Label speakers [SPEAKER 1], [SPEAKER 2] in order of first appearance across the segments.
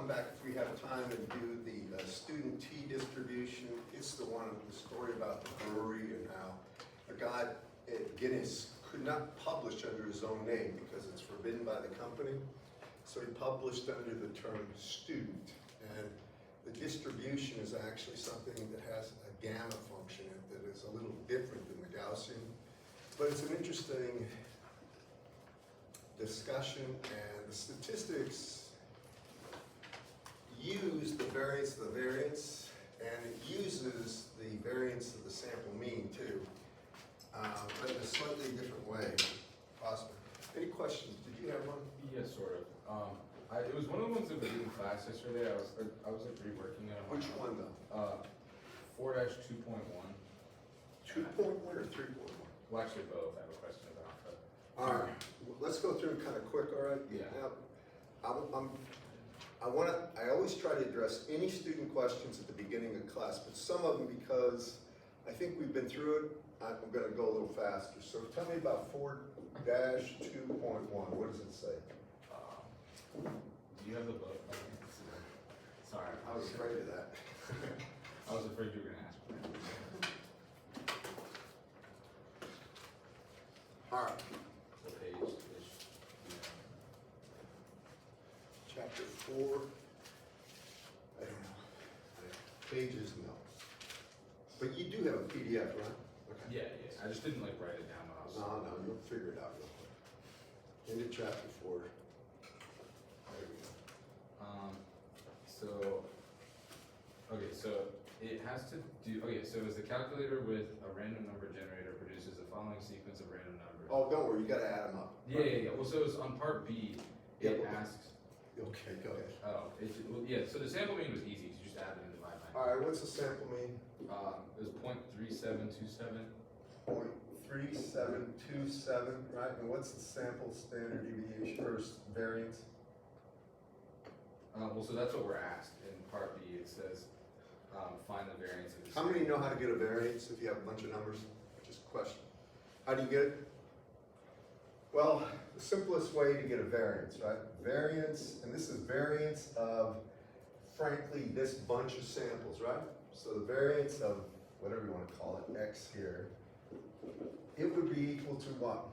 [SPEAKER 1] come back if we have time and do the student tea distribution. It's the one, the story about the brewery and how a guy at Guinness could not publish under his own name because it's forbidden by the company. So he published under the term student. And the distribution is actually something that has a gamma function in it that is a little different than the Gaussian. But it's an interesting discussion, and the statistics use the variance of the variance, and it uses the variance of the sample mean too, but in a slightly different way, possibly. Any questions? Did you have one?
[SPEAKER 2] Yeah, sort of. It was one of the ones that we did in class yesterday. I was like reworking it.
[SPEAKER 1] Which one though?
[SPEAKER 2] 4-2.1.
[SPEAKER 1] 2.1 or 3.1?
[SPEAKER 2] Well, actually both. I have a question about. But
[SPEAKER 1] All right, let's go through them kind of quick, all right?
[SPEAKER 2] Yeah.
[SPEAKER 1] Now, I always try to address any student questions at the beginning of class, but some of them, because I think we've been through it, I'm gonna go a little faster. So tell me about 4-2.1, what does it say?
[SPEAKER 2] do you have the book? Sorry,
[SPEAKER 1] I was afraid of that.
[SPEAKER 2] I was afraid you were gonna ask for that.
[SPEAKER 1] All right,
[SPEAKER 2] What page is?
[SPEAKER 1] chapter 4. I don't know. Pages, no. But you do have a PDF, right? Okay.
[SPEAKER 2] Yeah. I just didn't like write it down when I was.
[SPEAKER 1] No, you'll figure it out real quick. Into chapter 4.
[SPEAKER 2] There we go. So it has to do, so is the calculator with a random number generator produces the following sequence of random numbers.
[SPEAKER 1] Oh, don't worry, you gotta add them up.
[SPEAKER 2] Yeah. Well, so it's on part B, it
[SPEAKER 1] Yeah,
[SPEAKER 2] asks,
[SPEAKER 1] Okay, go ahead.
[SPEAKER 2] so the sample mean was easy, you just add it and divide by.
[SPEAKER 1] All right, what's the sample mean?
[SPEAKER 2] It was 0.3727.
[SPEAKER 1] 0.3727, right? And what's the sample standard deviation or variance?
[SPEAKER 2] So that's what we're asked in part B. It says, find the variance of the.
[SPEAKER 1] How many know how to get a variance if you have a bunch of numbers? Just a question. How do you get it? Well, the simplest way to get a variance, right? Variance, and this is variance of, frankly, this bunch of samples, right? So the variance of, whatever you want to call it, x here, it would be equal to what?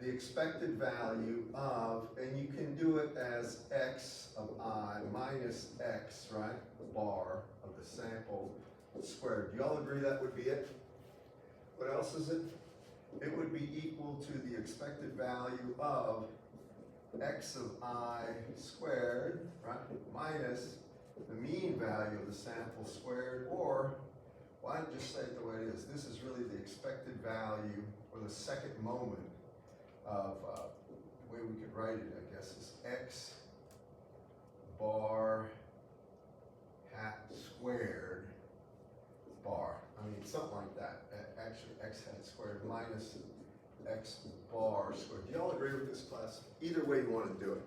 [SPEAKER 1] The expected value of, and you can do it as x of I minus x, right? Bar of the sample squared. Do y'all agree that would be it? What else is it? It would be equal to the expected value of x of I squared, right? Minus the mean value of the sample squared, or why not just say it the way it is? This is really the expected value, or the second moment of, the way we could write it, I guess, is x bar hat squared bar. I mean, something like that. Actually, x hat squared minus x bar squared. Do y'all agree with this class? Either way you want to do it.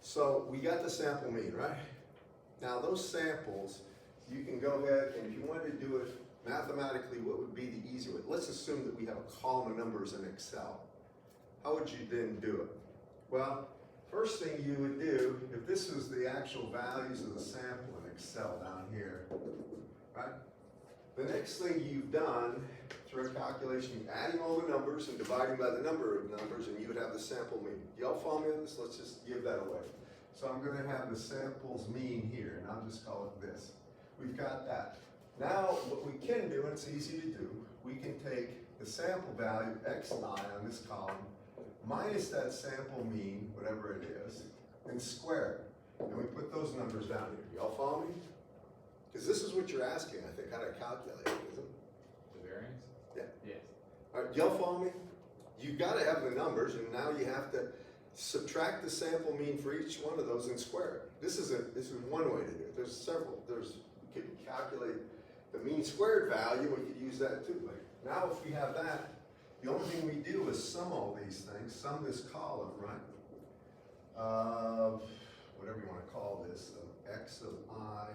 [SPEAKER 1] So we got the sample mean, right? Now those samples, you can go ahead and if you wanted to do it mathematically, what would be the easier way? Let's assume that we have a column of numbers in Excel. How would you then do it? Well, first thing you would do, if this was the actual values of the sample in Excel down here, right? The next thing you've done through a calculation, adding all the numbers and dividing by the number of numbers, and you would have the sample mean. Y'all follow me on this? Let's just give that away. So I'm going to have the samples mean here, and I'll just call it this. We've got that. Now, what we can do, and it's easy to do, we can take the sample value, xi, on this column, minus that sample mean, whatever it is, and square it. And we put those numbers down here. Y'all follow me? Because this is what you're asking, I think, how to calculate it, isn't it?
[SPEAKER 2] The variance?
[SPEAKER 1] Yeah.
[SPEAKER 2] Yes.
[SPEAKER 1] All right, y'all follow me? You've got to have the numbers, and now you have to subtract the sample mean for each one of those and square it. This is one way to do it. There's several. You could calculate the mean squared value. We could use that too. Like now, if we have that, the only thing we do is sum all these things. Sum this column, right? Whatever you want to call this, x of I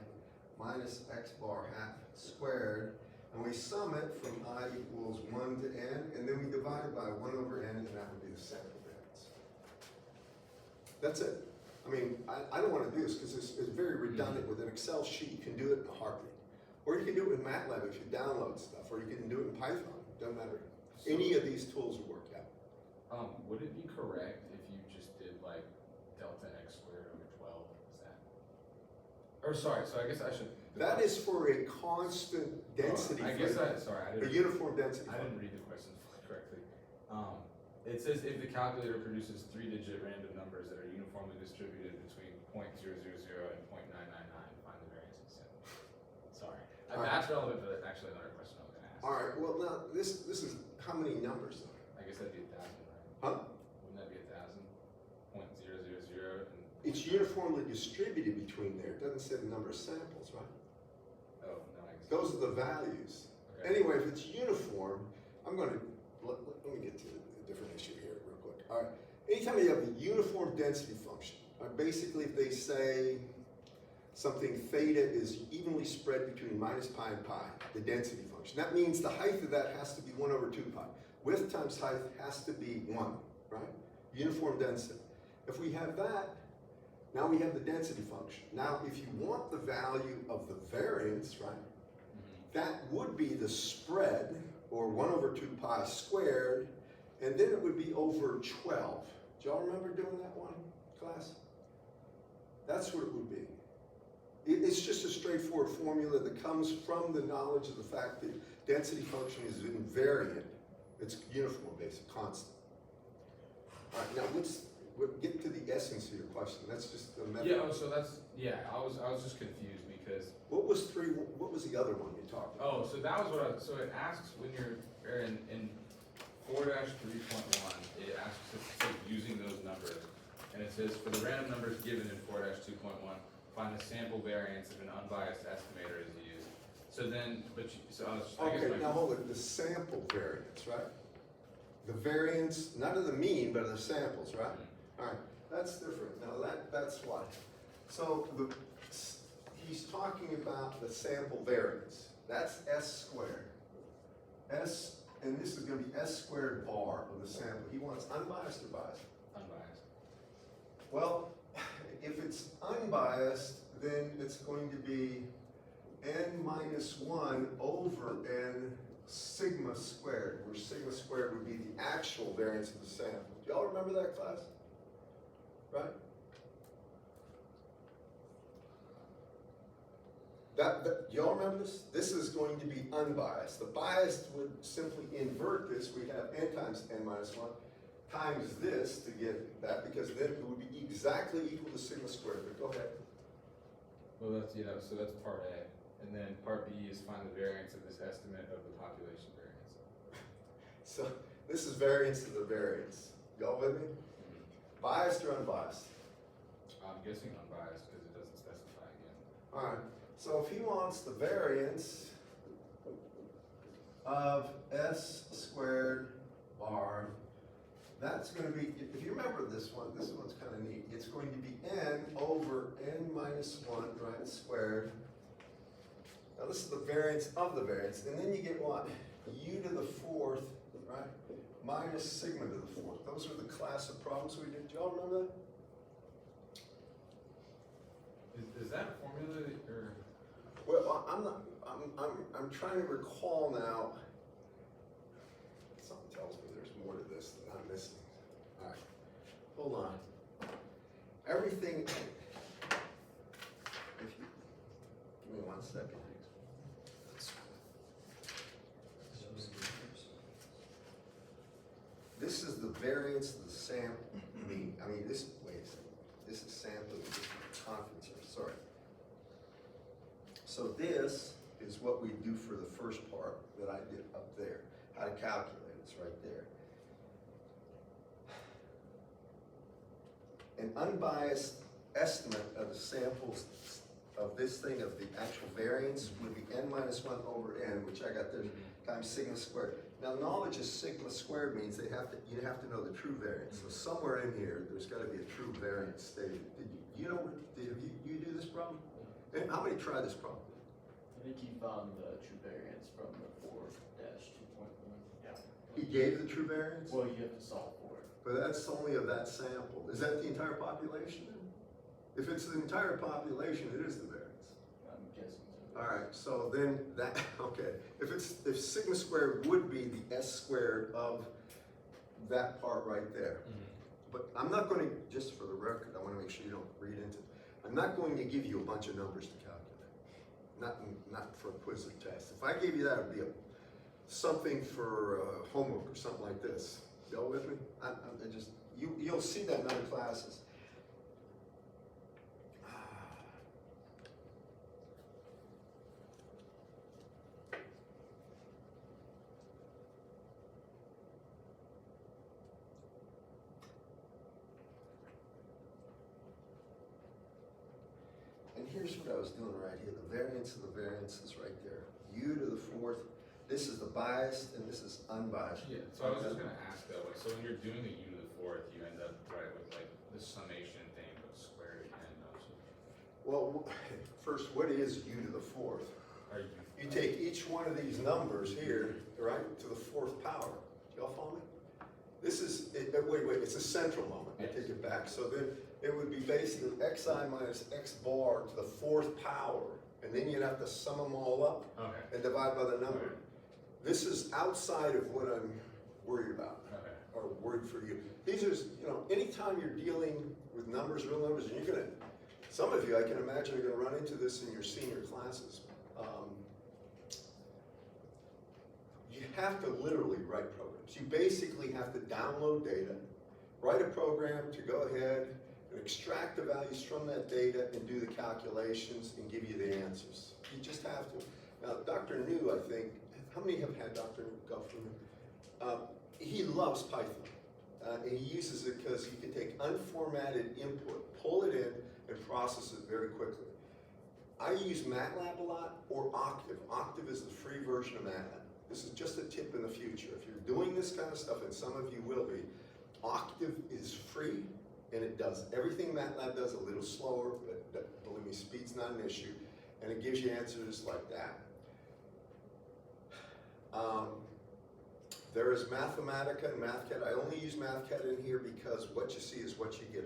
[SPEAKER 1] minus x bar hat squared, and we sum it from I equals 1 to n, and then we divide it by 1 over n, and that would be the sample variance. That's it. I I mean, I don't wanna do this, cause it's very redundant. With an Excel sheet, you can do it in a heartbeat. Or you can do it with MATLAB if you download stuff, or you can do it in Python, doesn't matter.
[SPEAKER 2] So,
[SPEAKER 1] Any of these tools will work out.
[SPEAKER 2] would it be correct if you just did like delta x squared over 12? Is that? Or sorry, so I guess I should.
[SPEAKER 1] That is for a constant density.
[SPEAKER 2] I guess
[SPEAKER 1] for
[SPEAKER 2] I
[SPEAKER 1] a
[SPEAKER 2] didn't.
[SPEAKER 1] uniform density.
[SPEAKER 2] I didn't read the question correctly. It says if the calculator produces 3-digit random numbers that are uniformly distributed between 0.000 and 0.999, find the variance of the sample. Sorry. That's relevant, but actually another question I was gonna ask.
[SPEAKER 1] All right, well now, this is how many numbers though?
[SPEAKER 2] I guess that'd be 1,000, right?
[SPEAKER 1] Huh?
[SPEAKER 2] Wouldn't that be 1,000? 0.000 and.
[SPEAKER 1] It's uniformly distributed between there. It doesn't say the number of samples, right?
[SPEAKER 2] Oh, no, I guess.
[SPEAKER 1] Those are the values.
[SPEAKER 2] Okay.
[SPEAKER 1] Anyway, if it's uniform, I'm gonna, let me get to a different issue here real quick. All right, anytime you have a uniform density function, basically if they say something theta is evenly spread between minus pi and pi, the density function, that means the height of that has to be 1 over 2 pi. Width times height has to be 1, right? Uniform density. If we have that, now we have the density function. Now, if you want the value of the variance, right, that would be the spread, or 1 over 2 pi squared, and then it would be over 12. Do y'all remember doing that one, class? That's what it would be. It's just a straightforward formula that comes from the knowledge of the fact that density function is invariant. It's uniform, basic, constant. All right, now we'll get to the essence of your question. That's just the method.
[SPEAKER 2] Yeah, so that's, I was just confused because.
[SPEAKER 1] What was the other one you talked about?
[SPEAKER 2] Oh, so that was what so it asks when you're in 4-3.1, it asks if using those numbers. And it says for the random numbers given in 4-2.1, find the sample variance if an unbiased estimator is used. So then, I guess
[SPEAKER 1] Okay, now hold it, the sample variance, right? The variance, not of the mean, but of the samples, right? All right, that's different. Now that's why. So he's talking about the sample variance. That's S squared. S, and this is gonna be S squared bar of the sample. He wants unbiased or biased?
[SPEAKER 2] Unbiased.
[SPEAKER 1] Well, if it's unbiased, then it's going to be n minus 1 over n sigma squared, where sigma squared would be the actual variance of the sample. Do y'all remember that, class? Right? Do y'all remember this? This is going to be unbiased. The biased would simply invert this. We have n times n minus 1 times this to get that, because then it would be exactly equal to sigma squared. But go ahead.
[SPEAKER 2] Well, that's, so that's part A. And then part B is find the variance of this estimate of the population variance.
[SPEAKER 1] So this is variance to the variance. Y'all with me? Biased or unbiased?
[SPEAKER 2] I'm guessing unbiased because it doesn't specify again.
[SPEAKER 1] All right. So if he wants the variance of S squared bar, that's going to be, if you remember this one's kind of neat. It's going to be n over n minus 1, right, squared. Now this is the variance of the variance, and then you get what? U to the 4th, right, minus sigma to the 4th. Those are the class of problems we did. Do y'all remember that?
[SPEAKER 2] Is that a formula or?
[SPEAKER 1] Well, I'm trying to recall now. Something tells me there's more to this than I'm missing. All right, hold on. Everything, if you, give me 1 second. This is the variance of the sample mean. I mean, this, wait a second. This is sampling, this is confidence here, sorry. So this is what we do for the first part that I did up there. How to calculate it, it's right there. An unbiased estimate of the samples of this thing, of the actual variance, would be n minus 1 over n, which I got there, times sigma squared. Now, knowledge of sigma squared means you have to know the true variance. So somewhere in here, there's got to be a true variance stated. Did you do this problem? And how many try this problem?
[SPEAKER 3] I think he found the true variance from the 4-2.1. Yeah.
[SPEAKER 1] He gave the true variance?
[SPEAKER 3] Well, you have to solve for it.
[SPEAKER 1] But that's only of that sample. Is that the entire population then? If it's the entire population, it is the variance.
[SPEAKER 3] I'm guessing so.
[SPEAKER 1] All right, so then that, okay, if sigma squared would be the S squared of that part right there. But I'm not gonna, just for the record, I wanna make sure you don't read into it. I'm not going to give you a bunch of numbers to calculate. Not for a quiz or test. If I gave you that, it'd be something for homework or something like this. Y'all with me? I just, you'll see that in other classes. And here's what I was doing right here. The variance of the variance is right there. U to the fourth. This is the biased and this is unbiased.
[SPEAKER 2] Yeah, so I was just gonna ask though, like, so when you're doing the u to the fourth, you end up, right, with like the summation thing, but squared and also.
[SPEAKER 1] Well, first, what is U to the fourth?
[SPEAKER 2] Are
[SPEAKER 1] You take each one of these numbers here, right, to the fourth power. Y'all follow me? This is, wait, it's a central moment. I take it back. So then it would be basically xi minus x bar to the fourth power. And then you'd have to sum them all up
[SPEAKER 2] Okay.
[SPEAKER 1] and divide by the number.
[SPEAKER 2] Okay.
[SPEAKER 1] This is outside of what I'm worried about.
[SPEAKER 2] Okay.
[SPEAKER 1] Or worried for you. These are, anytime you're dealing with numbers, real numbers, and you're gonna, some of you, I can imagine, are gonna run into this in your senior classes. You have to literally write programs. You basically have to download data, write a program to go ahead and extract the values from that data and do the calculations and give you the answers. You just have to. Now, Dr. New, I think, how many have had Dr. New go from him? He loves Python. And he uses it because he can take unformatted input, pull it in, and process it very quickly. I use MATLAB a lot, or Octave. Octave is the free version of MATLAB. This is just a tip in the future. If you're doing this kind of stuff, and some of you will be, Octave is free, and it does everything MATLAB does, a little slower, but believe me, speed's not an issue, and it gives you answers like that. There is Mathematica and MathCAD. I only use MathCAD in here because what you see is what you get.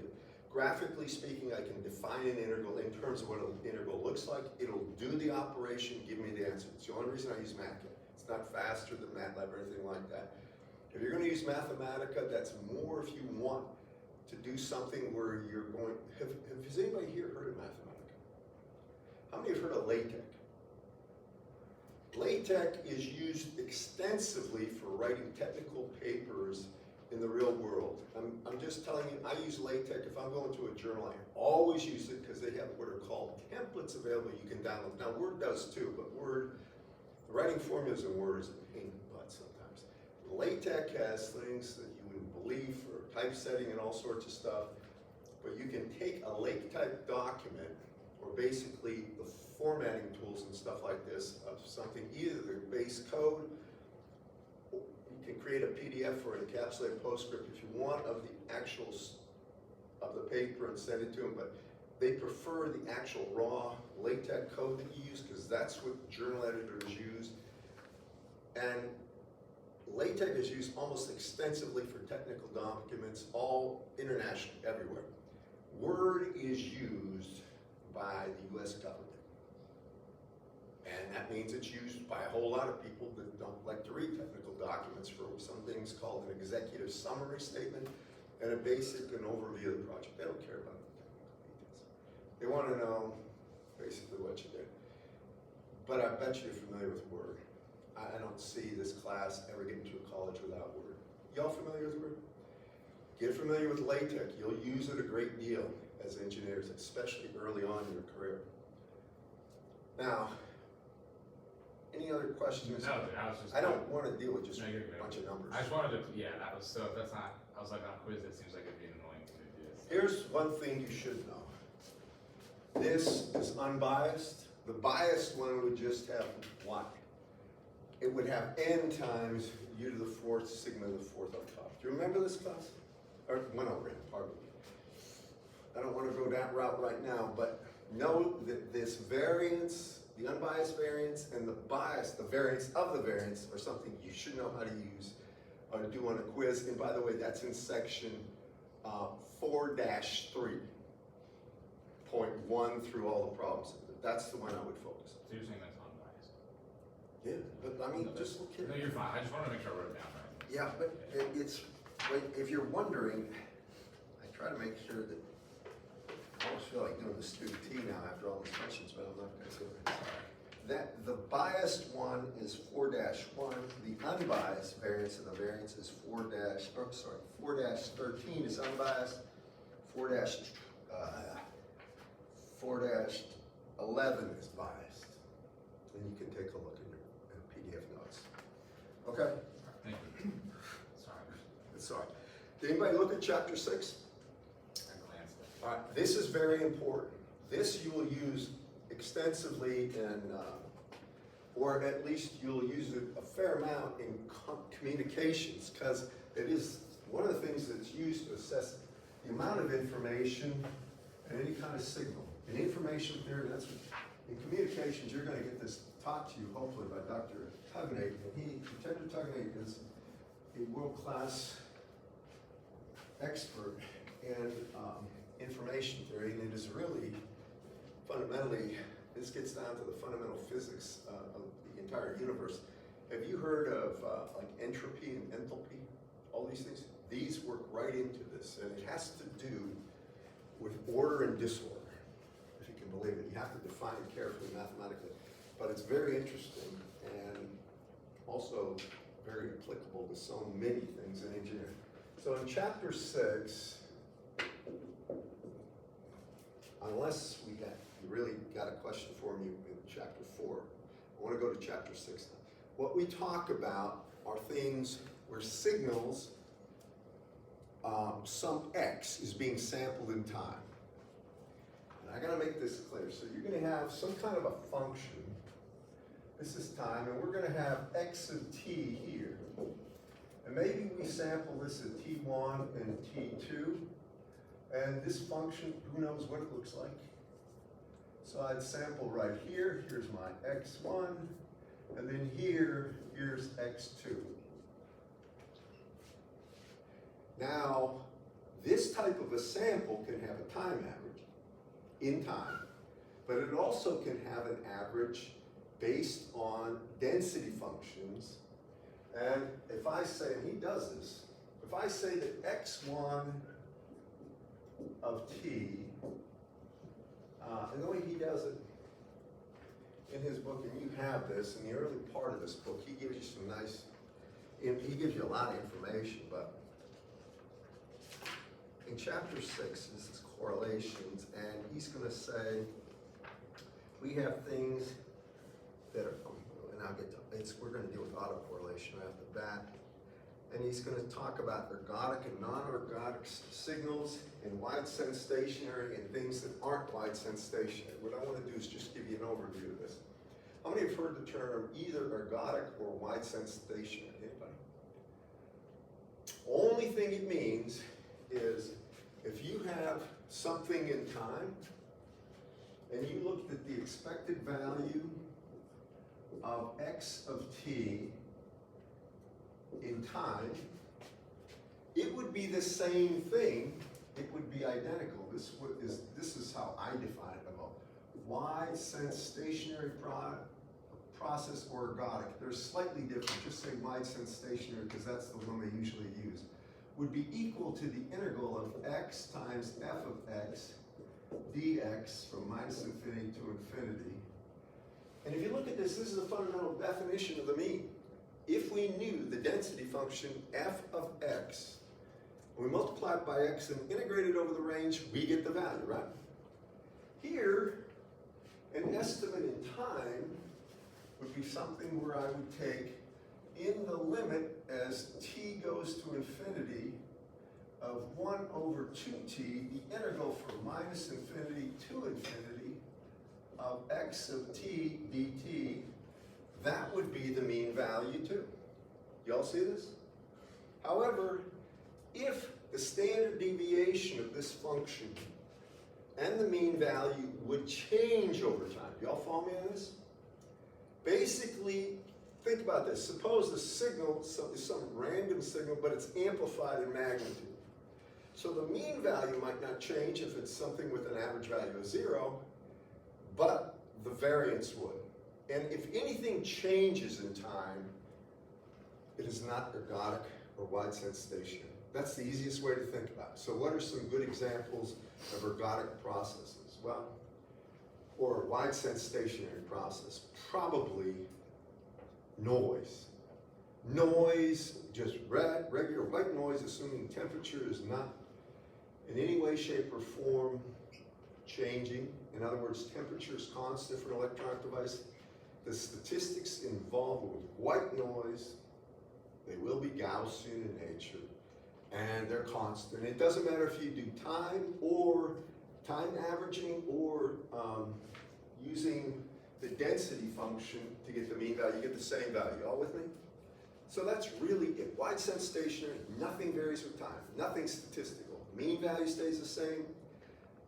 [SPEAKER 1] Graphically speaking, I can define an integral in terms of what an integral looks like. It'll do the operation, give me the answer. It's the only reason I use MathCAD. It's not faster than MATLAB or anything like that. If you're going to use Mathematica, that's more if you want to do something where you're going, has anybody here heard of Mathematica? How many have heard of LaTeX? LaTeX is used extensively for writing technical papers in the real world. I'm just telling you, I use LaTeX. If I'm going to a journal, I always use it because they have what are called templates available you can download. Now, Word does too, but Word, writing formulas in Word is a pain in the butt sometimes. LaTeX has things that you wouldn't believe for typesetting and all sorts of stuff, but you can take a LaTeX document, or basically the formatting tools and stuff like this of something, either the base code, or you can create a PDF or encapsulated PostScript if you want of the actuals of the paper and send it to them, but they prefer the actual raw LaTeX code that you use because that's what journal editors use. And LaTeX is used almost extensively for technical documents, all internationally, everywhere. Word is used by the US government. And that means it's used by a whole lot of people that don't like to read technical documents for some things called an executive summary statement and a basic and overview of the project. They don't care about the technical details. They want to know basically what you did. But I bet you're familiar with Word. I don't see this class ever getting to a college without Word. Y'all familiar with Word? Get familiar with LaTeX. You'll use it a great deal as engineers, especially early on in your career. Now, any other questions?
[SPEAKER 2] No, I was just.
[SPEAKER 1] I don't want to deal with just
[SPEAKER 2] No,
[SPEAKER 1] a
[SPEAKER 2] you're good.
[SPEAKER 1] bunch of numbers.
[SPEAKER 2] I just wanted to, yeah, that was, so if that's not, I was like, on quiz, it seems like it'd be annoying to do this.
[SPEAKER 1] Here's one thing you should know. This is unbiased. The biased one would just have what? It would have n times u to the fourth, sigma to the fourth on top. Do you remember this class? Or went over it, pardon me. I don't want to go that route right now, but know that this variance, the unbiased variance, and the bias, the variance of the variance, are something you should know how to use or do on a quiz. And by the way, that's in section 4-3. one through all the problems. That's the one I would focus on.
[SPEAKER 2] So you're saying that's unbiased?
[SPEAKER 1] Yeah, but I mean, just look here.
[SPEAKER 2] No, you're fine, I just wanted to make sure I wrote it down right.
[SPEAKER 1] Yeah, but it's, if you're wondering, I try to make sure that, I almost feel like doing the student T now after all these questions, but I'm not gonna do it. That, the biased one is 4-1, the unbiased variance of the variance is 4-13 is unbiased, 4-11 is biased. And you can take a look in your PDF notes. Okay?
[SPEAKER 2] Thank you. Sorry,
[SPEAKER 1] It's all right. Did anybody look at chapter 6?
[SPEAKER 2] I glanced at it.
[SPEAKER 1] All right, this is very important. This you will use extensively in, or at least you'll use it a fair amount in communications, because it is one of the things that's used to assess the amount of information and any kind of signal. In information theory, that's what, in communications, you're gonna get this taught to you, hopefully, by Dr. Tugnate. And Dr. Tugnate is a world-class expert in information theory, and it is really fundamentally, this gets down to the fundamental physics of the entire universe. Have you heard of like entropy and enthalpy? All these things? These work right into this, and it has to do with order and disorder, if you can believe it. You have to define it carefully mathematically, but it's very interesting and also very applicable to so many things in engineering. So in chapter 6, unless you really got a question for me in chapter 4, I want to go to chapter 6 now. What we talk about are things where signals, some x is being sampled in time. And I got to make this clear. So you're going to have some kind of a function. This is time, and we're going to have x of t here. And maybe we sample this at t1 and t2. And this function, who knows what it looks like? So I'd sample right here. Here's my x1. And then here's x2. Now, this type of a sample can have a time average in time, but it also can have an average based on density functions. And if I say, and he does this, if I say that x1 of t, and the way he does it in his book, and you have this in the early part of this book, he gives you some nice, he gives you a lot of information, but in chapter 6 is correlations, and he's going to say we have things that are, and I'll get to, we're going to deal with autocorrelation right off the bat, and he's going to talk about ergodic and non-ergodic signals and wide-sense stationary and things that aren't wide-sense stationary. What I want to do is just give you an overview of this. How many have heard the term either ergodic or wide-sense stationary? Anybody? Only thing it means is if you have something in time and you looked at the expected value of x of t in time, it would be the same thing. It would be identical. This is how I define it about wide-sense stationary process or ergodic. They're slightly different. Just say wide-sense stationary because that's the one they usually use. Would be equal to the integral of x times f of x dx from minus infinity to infinity. And if you look at this, this is the fundamental definition of the mean. If we knew the density function f of x, we multiply it by x and integrate it over the range, we get the value, right? Here, an estimate in time would be something where I would take in the limit as t goes to infinity of 1 over 2t, the integral from minus infinity to infinity of x of t dt, that would be the mean value too. Y'all see this? However, if the standard deviation of this function and the mean value would change over time, y'all follow me on this? Basically, think about this. Suppose the signal is some random signal, but it's amplified in magnitude. So the mean value might not change if it's something with an average value of 0, but the variance would. And if anything changes in time, it is not ergodic or wide-sense stationary. That's the easiest way to think about it. So what are some good examples of ergodic processes? Well, or a wide-sense stationary process, probably noise. Noise, just regular white noise, assuming temperature is not in any way, shape, or form changing. In other words, temperature is constant for an electronic device. The statistics involved with white noise, they will be Gaussian in nature, and they're constant. It doesn't matter if you do time averaging or using the density function to get the mean value, you get the same value. All with me? So that's really it. Wide sense stationary, nothing varies with time, nothing statistical. Mean value stays the same,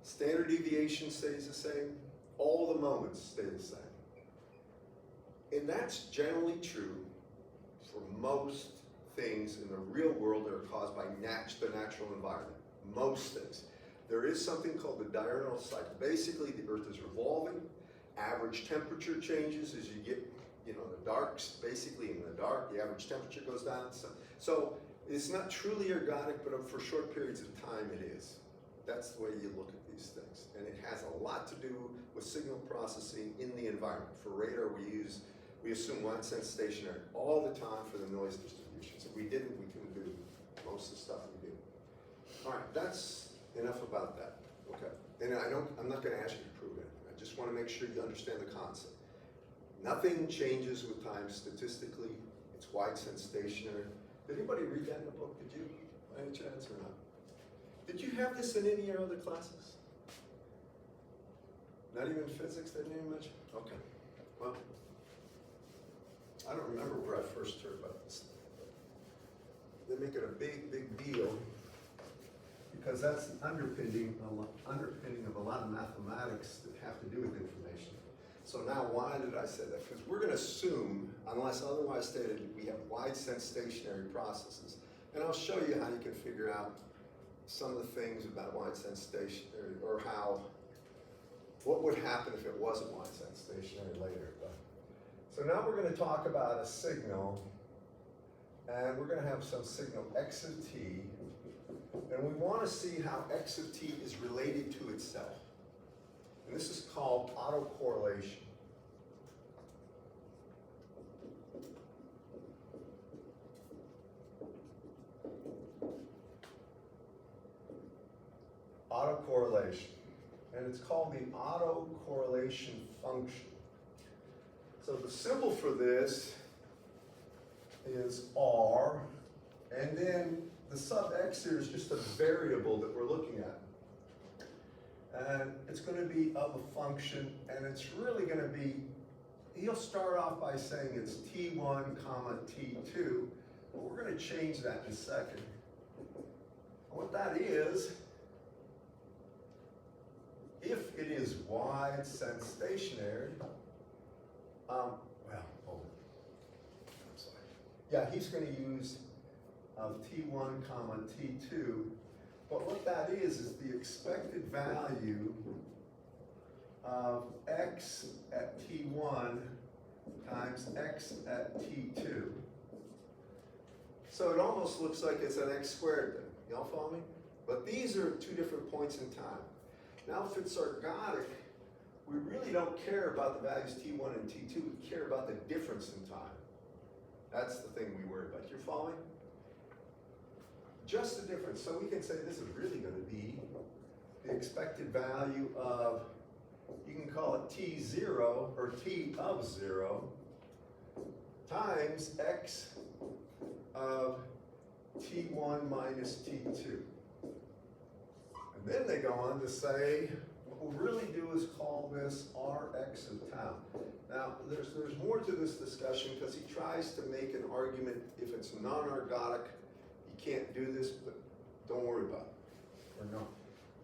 [SPEAKER 1] standard deviation stays the same, all the moments stay the same. And that's generally true for most things in the real world that are caused by the natural environment. Most things. There is something called the diurnal cycle. Basically, the Earth is revolving. Average temperature changes as you get, the darks. Basically, in the dark, the average temperature goes down. So it's not truly ergodic, but for short periods of time, it is. That's the way you look at these things. And it has a lot to do with signal processing in the environment. For radar, we assume wide sense stationary all the time for the noise distributions. If we didn't, we couldn't do most of the stuff we do. All right, that's enough about that. Okay, and I'm not going to ask you to prove it. I just want to make sure you understand the concept. Nothing changes with time statistically. It's wide sense stationary. Did anybody read that in the book? Did you, by any chance, or not? Did you have this in any of your other classes? Not even physics, they didn't even mention? Okay, well, I don't remember where I first heard about this. They make it a big, big deal because that's the underpinning of a lot of mathematics that have to do with information. So now why did I say that? Because we're going to assume, unless otherwise stated, we have wide sense stationary processes. And I'll show you how you can figure out some of the things about wide sense stationary, or what would happen if it wasn't wide sense stationary later. So now we're going to talk about a signal, and we're going to have some signal x of t, and we want to see how x of t is related to itself. And this is called autocorrelation. Autocorrelation. And it's called the autocorrelation function. So the symbol for this is R, and then the sub x here is just a variable that we're looking at. And it's going to be of a function, and it's really going to be, he'll start off by saying it's t1 comma t2, but we're going to change that in a second. What that is, if it is wide sense stationary, hold on. I'm sorry. Yeah, he's going to use t1 comma t2, but what that is the expected value of x at t1 times x at t2. So it almost looks like it's an x squared thing. Y'all follow me? But these are two different points in time. Now if it's ergodic, we really don't care about the values t1 and t2, we care about the difference in time. That's the thing we worry about. You're following? Just the difference. So we can say this is really going to be the expected value of, you can call it t0 or t of 0 times x of t1 minus t2. And then they go on to say, what we'll really do is call this Rx of tau. Now, there's more to this discussion because he tries to make an argument if it's non-ergodic, you can't do this, but don't worry about it, or no.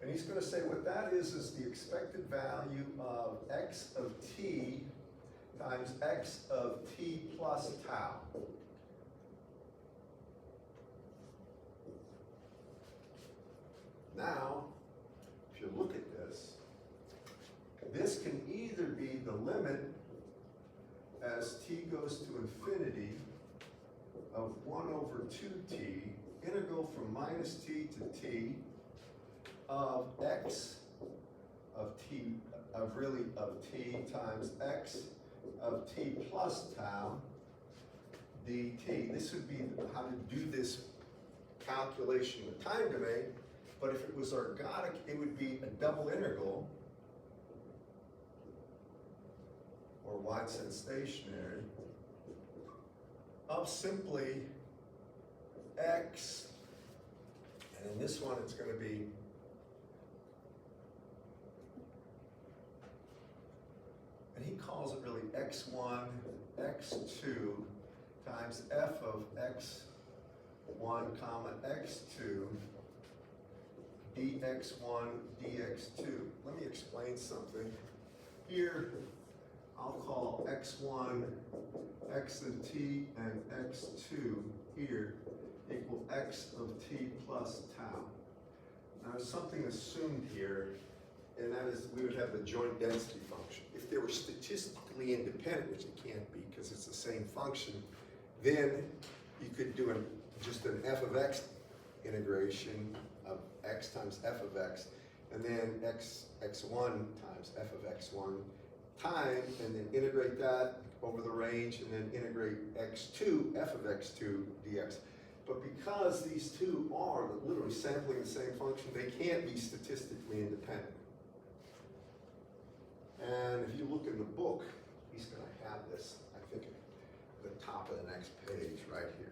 [SPEAKER 1] And he's going to say what that is the expected value of x of t times x of t plus tau. Now, if you look at this, this can either be the limit as t goes to infinity of 1 over 2t, integral from minus t to t of x of t, of t times x of t plus tau dt. This would be how to do this calculation in the time domain, but if it was ergodic, it would be a double integral, or wide sense stationary, of simply x, and in this one it's going to be and he calls it really x1, x2 times f of x1 comma x2 dx1 dx2. Let me explain something. Here I'll call x1 x of t and x2 here equal x of t plus tau. Now there's something assumed here, and that is we would have the joint density function. If they were statistically independent, which it can't be because it's the same function, then you could do just an f of x integration of x times f of x, and then x1 times f of x1 time, and then integrate that over the range, and then integrate x2, f of x2 dx. But because these two are literally sampling the same function, they can't be statistically independent. And if you look in the book, he's going to have this, I think, at the top of the next page right here.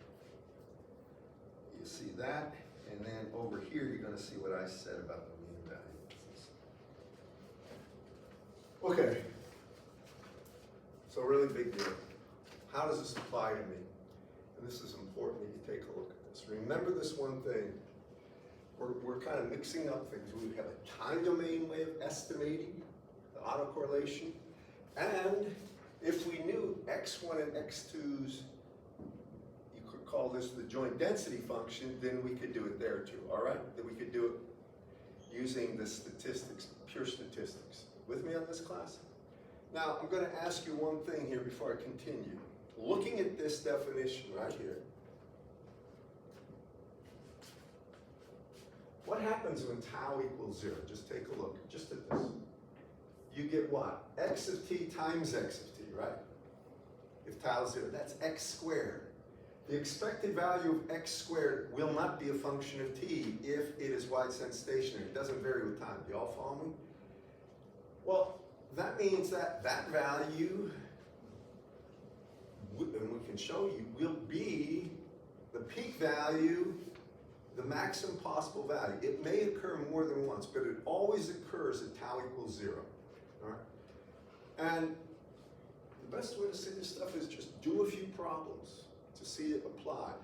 [SPEAKER 1] You see that, and then over here you're going to see what I said about the mean value. Okay, so really big deal. How does this apply to me? And this is important that you take a look at this. Remember this one thing. We're kind of mixing up things. We have a time domain way of estimating the autocorrelation. And if we knew x1 and x2's, you could call this the joint density function, then we could do it there too, all right? That we could do it using the statistics, pure statistics. With me on this class? Now, I'm going to ask you one thing here before I continue. Looking at this definition right here, what happens when tau equals 0? Just take a look, just at this. You get what? X of t times x of t, right? If tau is 0, that's x squared. The expected value of x squared will not be a function of t if it is wide sense stationary. It doesn't vary with time. Do y'all follow me? Well, that means that that value, and we can show you, will be the peak value, the maximum possible value. It may occur more than once, but it always occurs at tau equals 0. All right? And the best way to see this stuff is just do a few problems to see it applied.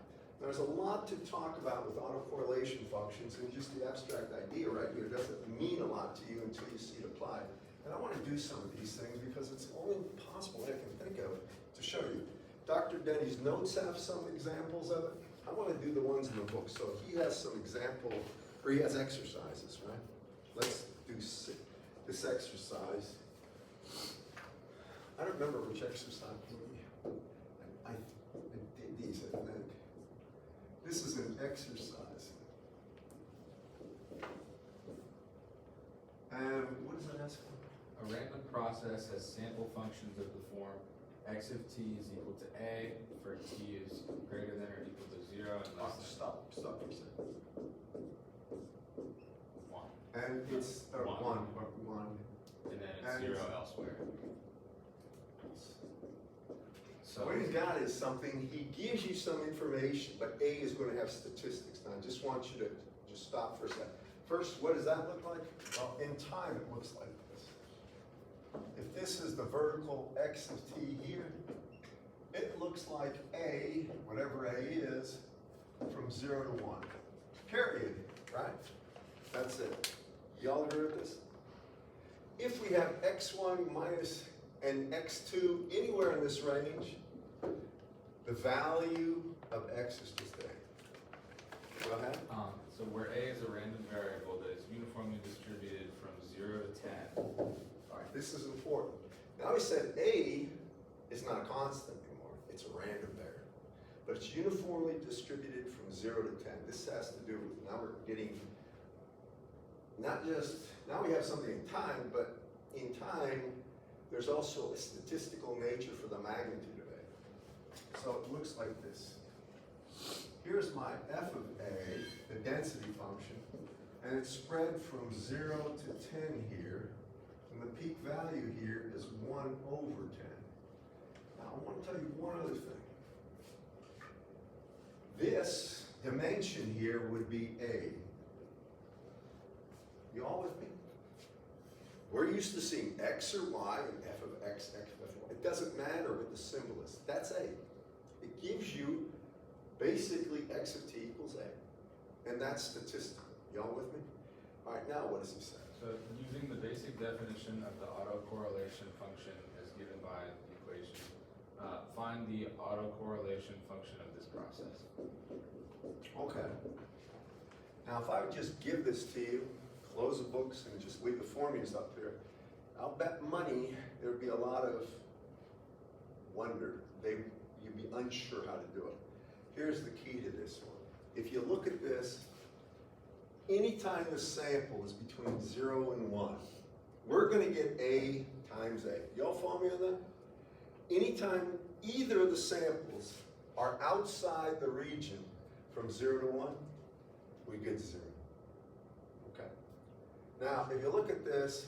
[SPEAKER 1] There's a lot to talk about with autocorrelation functions, and just the abstract idea right here doesn't mean a lot to you until you see it applied. And I want to do some of these things because it's the only possible way I can think of to show you. Dr. Denny's notes have some examples of it. I want to do the ones in the book. So he has some example, or he has exercises, right? Let's do this exercise. I don't remember which exercise. I did these, I think. This is an exercise. And what does that ask for?
[SPEAKER 2] A random process has sample functions of the form x of t is equal to a for t is greater than or equal to 0 and less than
[SPEAKER 1] Stop for a second.
[SPEAKER 2] 1.
[SPEAKER 1] And it's
[SPEAKER 2] One.
[SPEAKER 1] one.
[SPEAKER 2] And then
[SPEAKER 1] And
[SPEAKER 2] it's 0
[SPEAKER 1] it's-
[SPEAKER 2] elsewhere.
[SPEAKER 1] So what he's got is something, he gives you some information, but A is going to have statistics. Now I just want you to just stop for a second. First, what does that look like? Well, in time it looks like this. If this is the vertical x of t here, it looks like A, whatever A is, from 0 to 1. Period, right? That's it. Y'all agree with this? If we have x1 minus and x2 anywhere in this range, the value of x is just A. Go ahead.
[SPEAKER 2] So where A is a random variable that is uniformly distributed from 0 to 10.
[SPEAKER 1] All right, this is important. Now we said A is not a constant anymore, it's a random variable. But it's uniformly distributed from 0 to 10. This has to do with, now we're getting, not just, now we have something in time, but in time, there's also a statistical nature for the magnitude of A. So it looks like this. Here's my f of A, the density function, and it's spread from 0 to 10 here, and the peak value here is 1 over 10. Now I want to tell you one other thing. This dimension here would be A. You all with me? We're used to seeing x or y and f of x, x of y. It doesn't matter what the symbol is. That's A. It gives you basically x of t equals A. And that's statistical. Y'all with me? All right, now what does he say?
[SPEAKER 2] So using the basic definition of the autocorrelation function as given by the equation, find the autocorrelation function of this process.
[SPEAKER 1] Okay. Now if I would just give this to you, close the books and just leave the formulas up there, I'll bet money there'd be a lot of wonder. You'd be unsure how to do it. Here's the key to this one. If you look at this, anytime the sample is between 0 and 1, we're going to get A times A. Y'all follow me on that? Anytime either of the samples are outside the region from 0 to 1, we get 0. Okay. Now, if you look at this,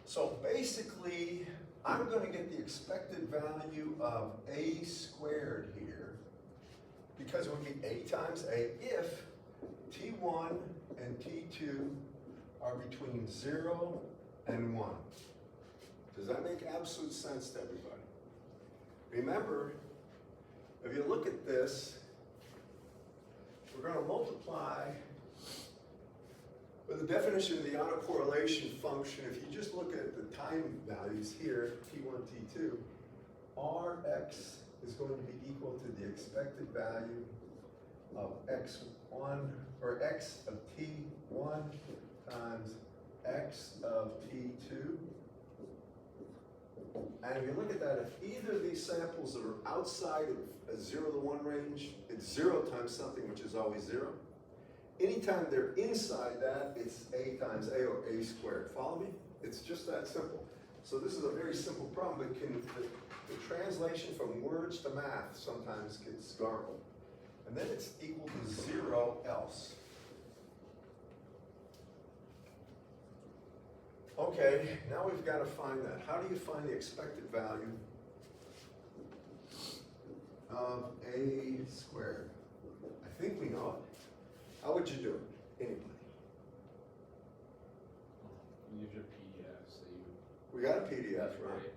[SPEAKER 1] so basically, I'm going to get the expected value of A squared here, because it would be A times A if T1 and T2 are between 0 and 1. Does that make absolute sense to everybody? Remember, if you look at this, we're going to multiply with the definition of the autocorrelation function. If you just look at the time values here, T1, T2, Rx is going to be equal to the expected value of x1, or x of t1 times x of t2. And if you look at that, if either of these samples are outside of a 0 to 1 range, it's 0 times something, which is always 0. Anytime they're inside that, it's A times A, or A squared. Follow me? It's just that simple. So this is a very simple problem, but the translation from words to math sometimes gets garbled. And then it's equal to 0 else. Okay, now we've got to find that. How do you find the expected value of A squared? I think we know it. How would you do it? Anybody?
[SPEAKER 2] You use your PDF, so you would.
[SPEAKER 1] We got a PDF, right?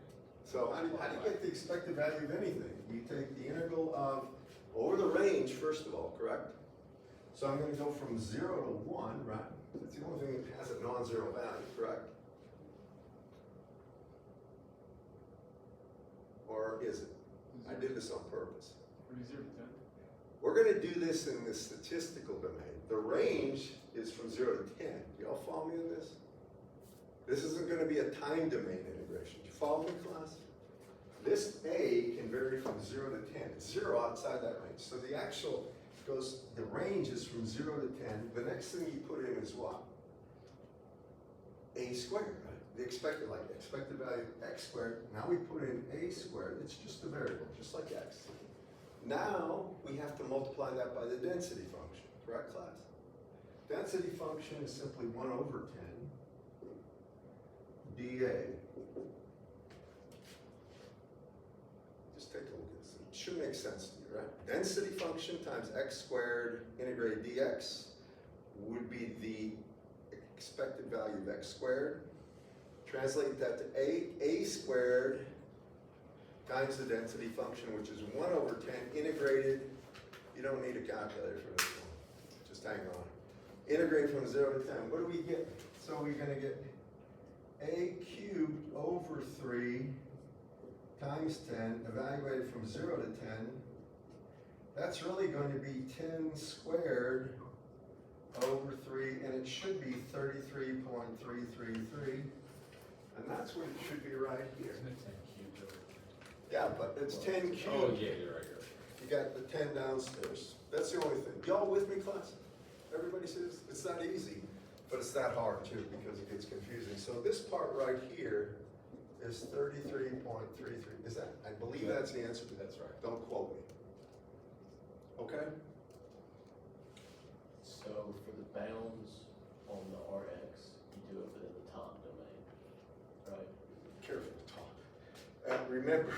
[SPEAKER 1] So how do you get the expected value of anything? You take the integral of over the range, first of all, correct? So I'm going to go from 0 to 1, right? That's the only thing that has a non-zero value, correct? Or is it? I did this on purpose. We're going to do this in the statistical domain. The range is from 0 to 10. Y'all follow me on this? This isn't going to be a time domain integration. Do you follow me, class? This A can vary from 0 to 10. It's 0 outside that range. So the actual goes, the range is from 0 to 10. The next thing you put in is what? A squared, right? The expected value x squared. Now we put in A squared. It's just a variable, just like x. Now we have to multiply that by the density function, correct, class? Density function is simply 1 over 10 dA. Just take a look at this. It should make sense to you, right? Density function times x squared integrated dx would be the expected value of x squared. Translate that to a squared times the density function, which is 1 over 10 integrated. You don't need a calculator for this one. Just hang on. Integrate from 0 to 10. What do we get? So we're going to get a cubed over 3 times 10, evaluated from 0 to 10, That's really going to be 10 squared over 3, and it should be 33.333. And that's what it should be right here.
[SPEAKER 2] Isn't it 10 cubed over?
[SPEAKER 1] Yeah, but it's 10 cubed.
[SPEAKER 2] Oh, yeah, you're right, you're right.
[SPEAKER 1] You got the 10 downstairs. That's the only thing. Y'all with me, class? Everybody says it's not easy, but it's that hard too because it gets confusing. So this part right here is 33.33. Is that, I believe that's the answer.
[SPEAKER 2] That's right.
[SPEAKER 1] Don't quote me. Okay?
[SPEAKER 3] So for the bounds on the RX, you do it within the top domain, right?
[SPEAKER 1] Careful to talk. Remember,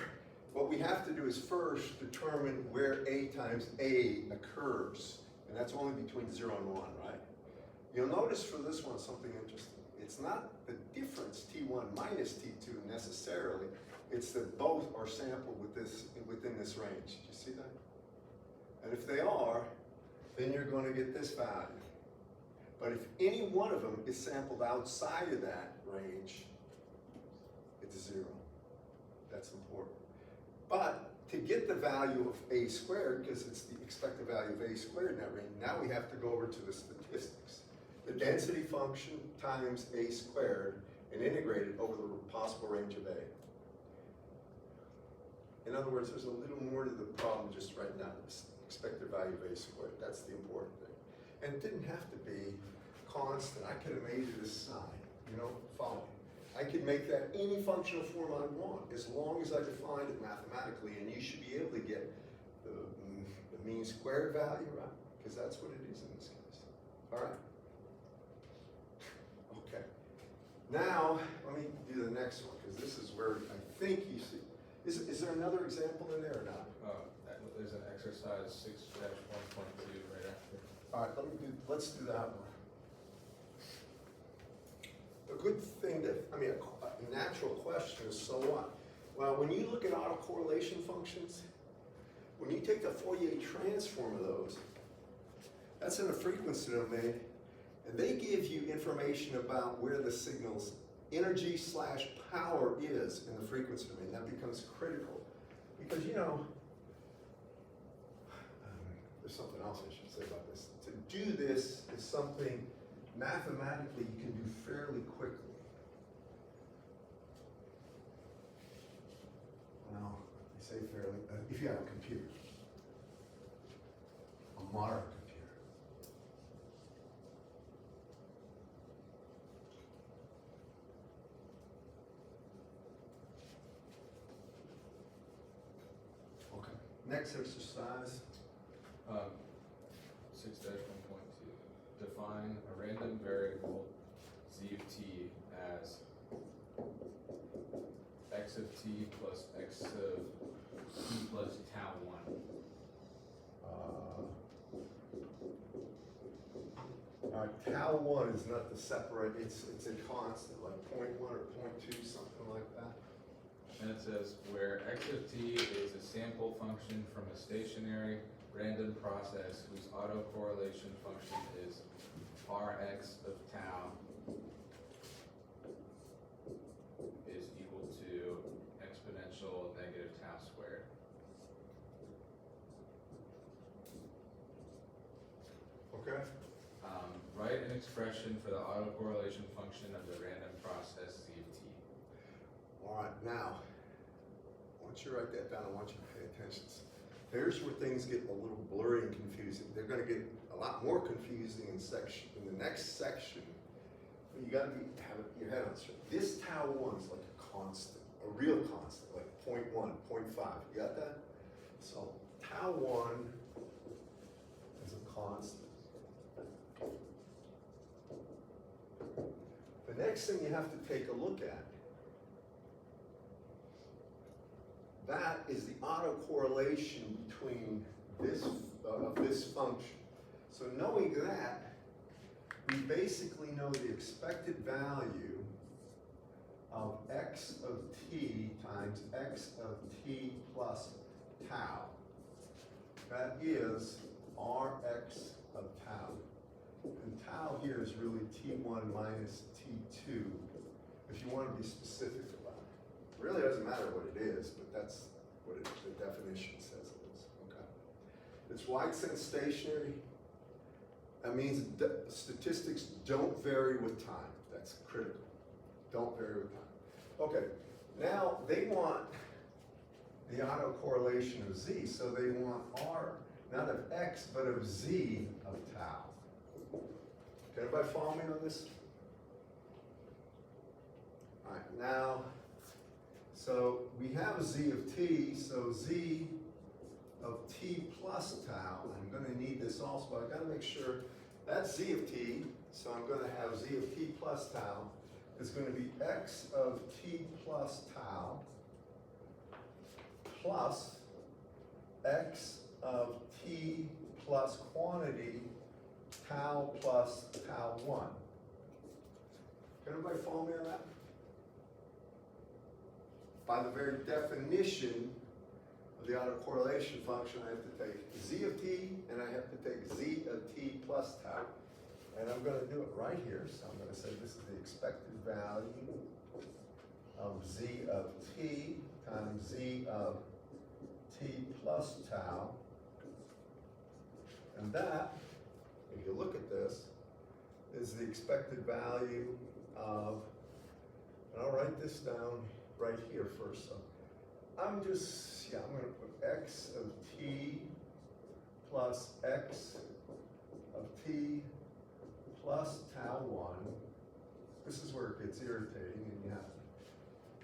[SPEAKER 1] what we have to do is first determine where A times A occurs. And that's only between 0 and 1, right? You'll notice for this one something interesting. It's not the difference T1 minus T2 necessarily. It's that both are sampled within this range. Do you see that? And if they are, then you're going to get this value. But if any one of them is sampled outside of that range, it's 0. That's important. But to get the value of A squared, because it's the expected value of A squared in that range, now we have to go over to the statistics. The density function times A squared and integrate it over the possible range of A. In other words, there's a little more to the problem just right now, this expected value of A squared. That's the important thing. And it didn't have to be constant. I could have made it a sign, follow me. I could make that any functional form I want, as long as I define it mathematically, and you should be able to get the mean squared value, right? Because that's what it is in this case. All right? Okay. Now, let me do the next one, because this is where I think you see. Is there another example in there or not?
[SPEAKER 2] There's an exercise 6-1.2 right after.
[SPEAKER 1] All right, let's do that one. A good thing a natural question is, so what? Well, when you look at autocorrelation functions, when you take the Fourier transform of those, that's in a frequency domain, and they give you information about where the signal's energy/power is in the frequency domain. That becomes critical, because there's something else I should say about this. To do this is something mathematically you can do fairly quickly. Well, I say fairly, if you have a computer, a modern computer. Okay, next exercise.
[SPEAKER 2] 6-1.2. Define a random variable z of t as x of t plus x of t plus tau 1.
[SPEAKER 1] Tau 1 is not the separate, it's a constant, like 0.1 or 0.2, something like that.
[SPEAKER 2] And it says where x of t is a sample function from a stationary random process whose autocorrelation function is Rx of tau is equal to exponential negative tau squared.
[SPEAKER 1] Okay.
[SPEAKER 2] Write an expression for the autocorrelation function of the random process z of t.
[SPEAKER 1] All right, now, once you write that down, I want you to pay attention. Here's where things get a little blurry and confusing. They're going to get a lot more confusing in the next section. But you got to have your head on straight. This tau 1 is like a constant, a real constant, like 0.1, 0.5. You got that? So tau 1 is a constant. The next thing you have to take a look at, that is the autocorrelation between this function. So knowing that, we basically know the expected value of x of t times x of t plus tau. That is Rx of tau. And tau here is really T1 minus T2, if you want to be specific about it. It really doesn't matter what it is, but that's what the definition says it is, okay? It's wide sense stationary. That means statistics don't vary with time. That's critical. Don't vary with time. Okay, now they want the autocorrelation of z, so they want r, not of x, but of z of tau. Can everybody follow me on this? All right, now, so we have z of t, so z of t plus tau. I'm going to need this also, but I've got to make sure that's z of t, so I'm going to have z of t plus tau is going to be x of t plus tau plus x of t plus quantity tau plus tau 1. Can everybody follow me on that? By the very definition of the autocorrelation function, I have to take z of t and I have to take z of t plus tau. And I'm going to do it right here. So I'm going to say this is the expected value of z of t times z of t plus tau. And that, if you look at this, is the expected value of, and I'll write this down right here first. So I'm going to put x of t plus x of t plus tau 1. This is where it gets irritating, and you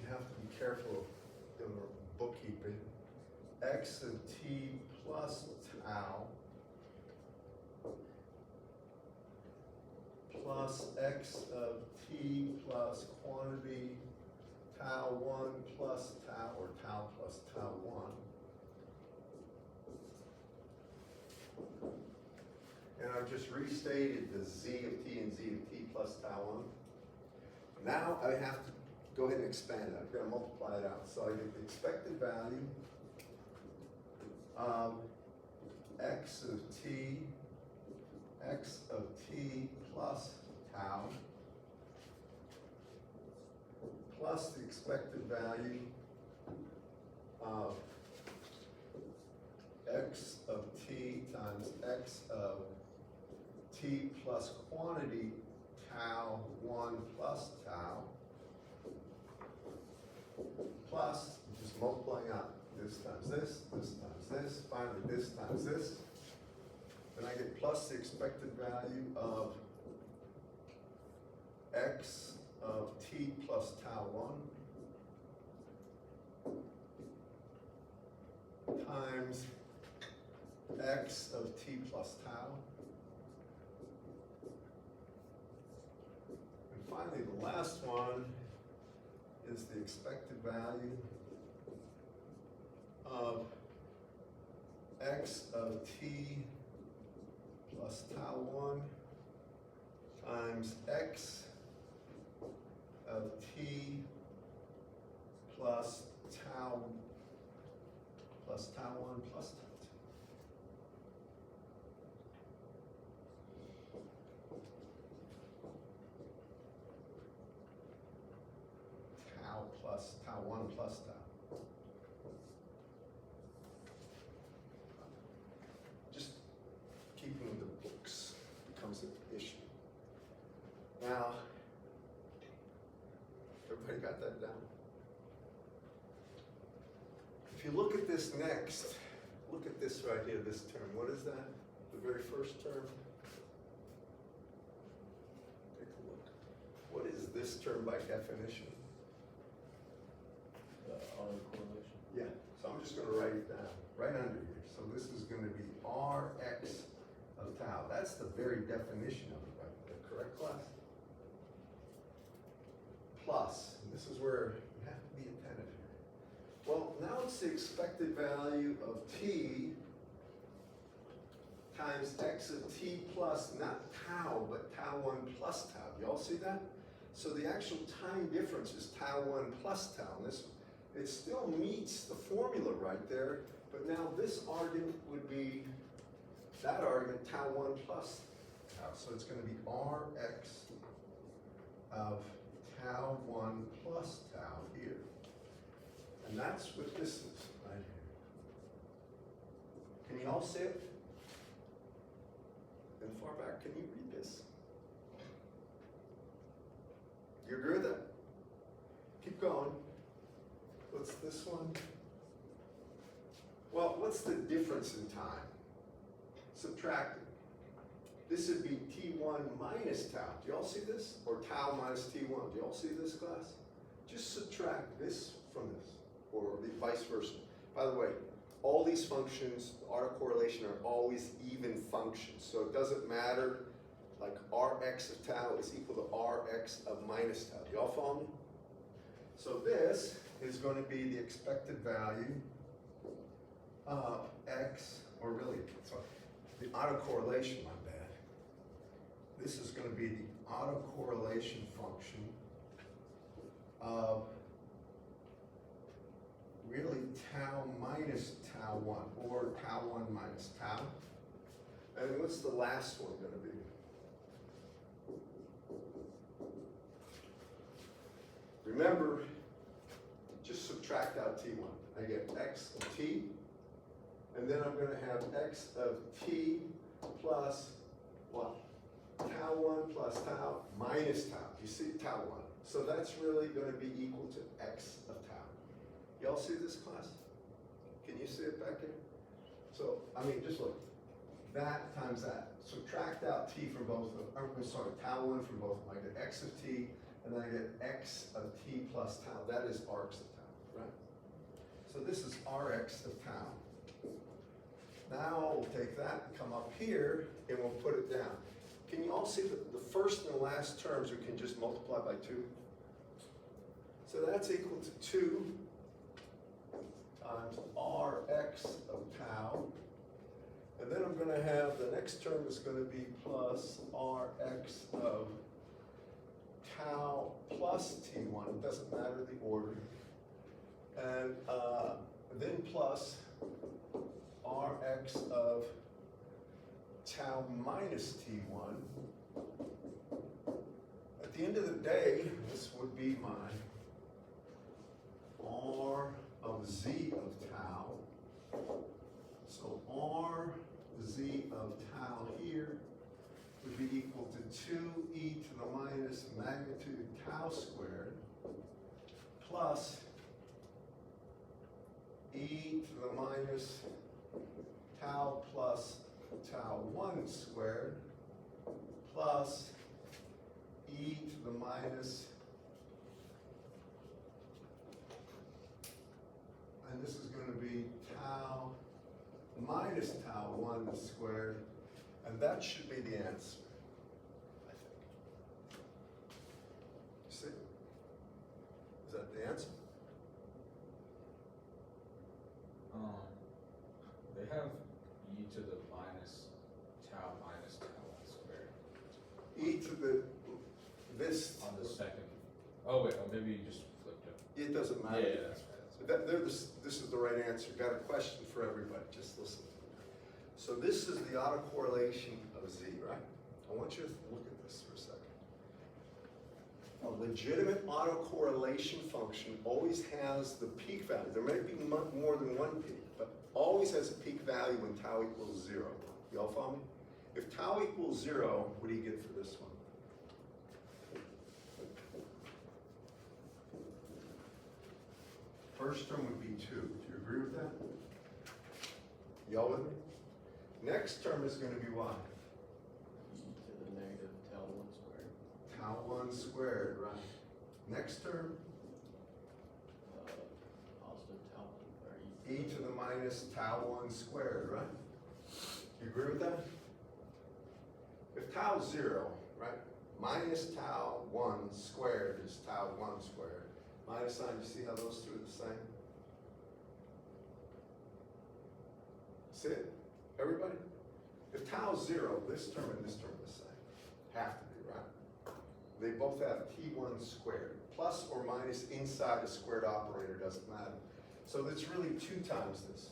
[SPEAKER 1] have to be careful of bookkeeping. X of t plus tau plus x of t plus quantity tau 1 plus tau, or tau plus tau 1. And I've just restated the z of t and z of t plus tau 1. Now I have to go ahead and expand it. I've got to multiply it out. So I get the expected value of x of t plus tau plus the expected value of x of t times x of t plus quantity tau 1 plus tau plus, just multiplying out this times this times this, finally this times this. Then I get plus the expected value of x of t plus tau 1 times x of t plus tau. And finally, the last one is the expected value of x of t plus tau 1 times x of t plus tau 1 plus tau 2. Tau plus tau 1 plus tau. Just keeping the books becomes an issue. Now, everybody got that down? If you look at this next, look at this right here, this term. What is that? The very first term? Take a look. What is this term by definition?
[SPEAKER 3] Autocorrelation.
[SPEAKER 1] Yeah, so I'm just going to write it down right under here. So this is going to be Rx of tau. That's the very definition of it, right? The correct class? Plus, and this is where you have to be attentive here. Well, now it's the expected value of t times x of t plus, not tau, but tau 1 plus tau. Y'all see that? So the actual time difference is tau 1 plus tau. And this, it still meets the formula right there, but now this argument would be, that argument, tau 1 plus tau. So it's going to be Rx of tau 1 plus tau here. And that's what this is right here. Can you all see it? keep going. What's this one? Well, what's the difference in time? Subtract it. This would be T1 minus tau. Do y'all see this? Or tau minus T1. Do y'all see this, class? Just subtract this from this, or the vice versa. By the way, all these functions, autocorrelation, are always even functions. So it doesn't matter, like Rx of tau is equal to Rx of minus tau. Do y'all follow me? So this is going to be the expected value of x, or really, sorry, the autocorrelation, my bad. This is going to be the autocorrelation function of really tau minus tau 1, or tau 1 minus tau. And what's the last one going to be? Remember, just subtract out T1. I get x of t, and then I'm going to have x of t plus what? Tau 1 plus tau minus tau. You see tau 1. So that's really going to be equal to x of tau. Y'all see this, class? Can you see it back here? So, I mean, just look. That times that. Subtract out t from both of them. I'm sorry, tau 1 from both of them. I get x of t, and then I get x of t plus tau. That is Rx of tau, right? So this is Rx of tau. Now we'll take that and come up here, and we'll put it down. Can you all see that the first and the last terms we can just multiply by 2? So that's equal to 2 times Rx of tau. And then I'm going to have the next term is going to be plus Rx of tau plus T1. It doesn't matter the order. And then plus Rx of tau minus T1. At the end of the day, this would be my R of Z of tau. So R Z of tau here would be equal to 2e to the minus magnitude tau squared plus e to the minus tau plus tau 1 squared plus e to the minus, and this is going to be tau minus tau 1 squared, and that should be the answer, I think. See? Is that the answer?
[SPEAKER 2] They have e to the minus tau 1 squared.
[SPEAKER 1] E to the, this.
[SPEAKER 2] On the second. Oh wait, oh, maybe you just flipped it.
[SPEAKER 1] It doesn't
[SPEAKER 2] Yeah,
[SPEAKER 1] matter.
[SPEAKER 2] yeah, that's right.
[SPEAKER 1] This is the right answer. Got a question for everybody, just listen. So this is the autocorrelation of Z, right? I want you to look at this for a second. A legitimate autocorrelation function always has the peak value. There may be more than one peak, but always has a peak value when tau equals 0. Y'all follow me? If tau equals 0, what do you get for this one? First term would be 2. Do you agree with that? Y'all with me? Next term is going to be what?
[SPEAKER 3] E to the negative tau 1 squared.
[SPEAKER 1] Tau 1 squared, right. Next term,
[SPEAKER 3] Positive tau 1, or
[SPEAKER 1] e to the minus tau 1 squared, right? You agree with that? If tau is 0, right, minus tau 1 squared is tau 1 squared. Minus sign, you see how those two are the same? See it? Everybody? If tau is 0, this term and this term are the same. Have to be, right? They both have t1 squared. Plus or minus inside a squared operator, doesn't matter. So it's really 2 times this.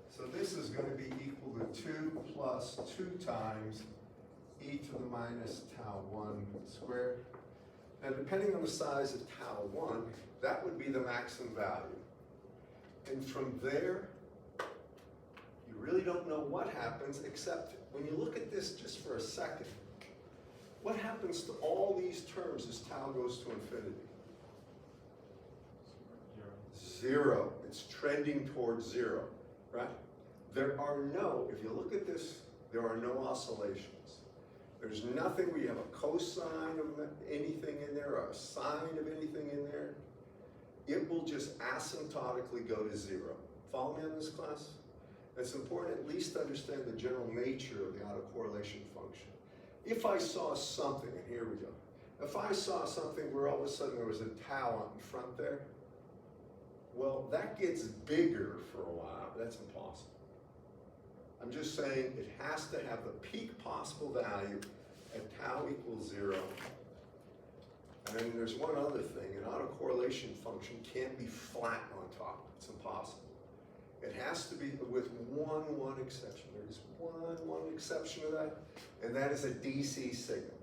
[SPEAKER 1] So this is going to be equal to 2 plus 2 times e to the minus tau 1 squared. Now, depending on the size of tau 1, that would be the maximum value. And from there, you really don't know what happens, except when you look at this just for a second, what happens to all these terms as tau goes to infinity? 0. It's trending towards 0, right? There are no, if you look at this, there are no oscillations. There's nothing where you have a cosine of anything in there, or a sine of anything in there. It will just asymptotically go to 0. Follow me on this, class? It's important at least to understand the general nature of the autocorrelation function. If I saw something, and here we go, if I saw something where all of a sudden there was a tau out in front there, well, that gets bigger for a while. That's impossible. I'm just saying it has to have the peak possible value at tau equals 0. And then there's one other thing. An autocorrelation function can't be flat on top. It's impossible. It has to be with one exception. There's one exception to that, and that is a DC signal.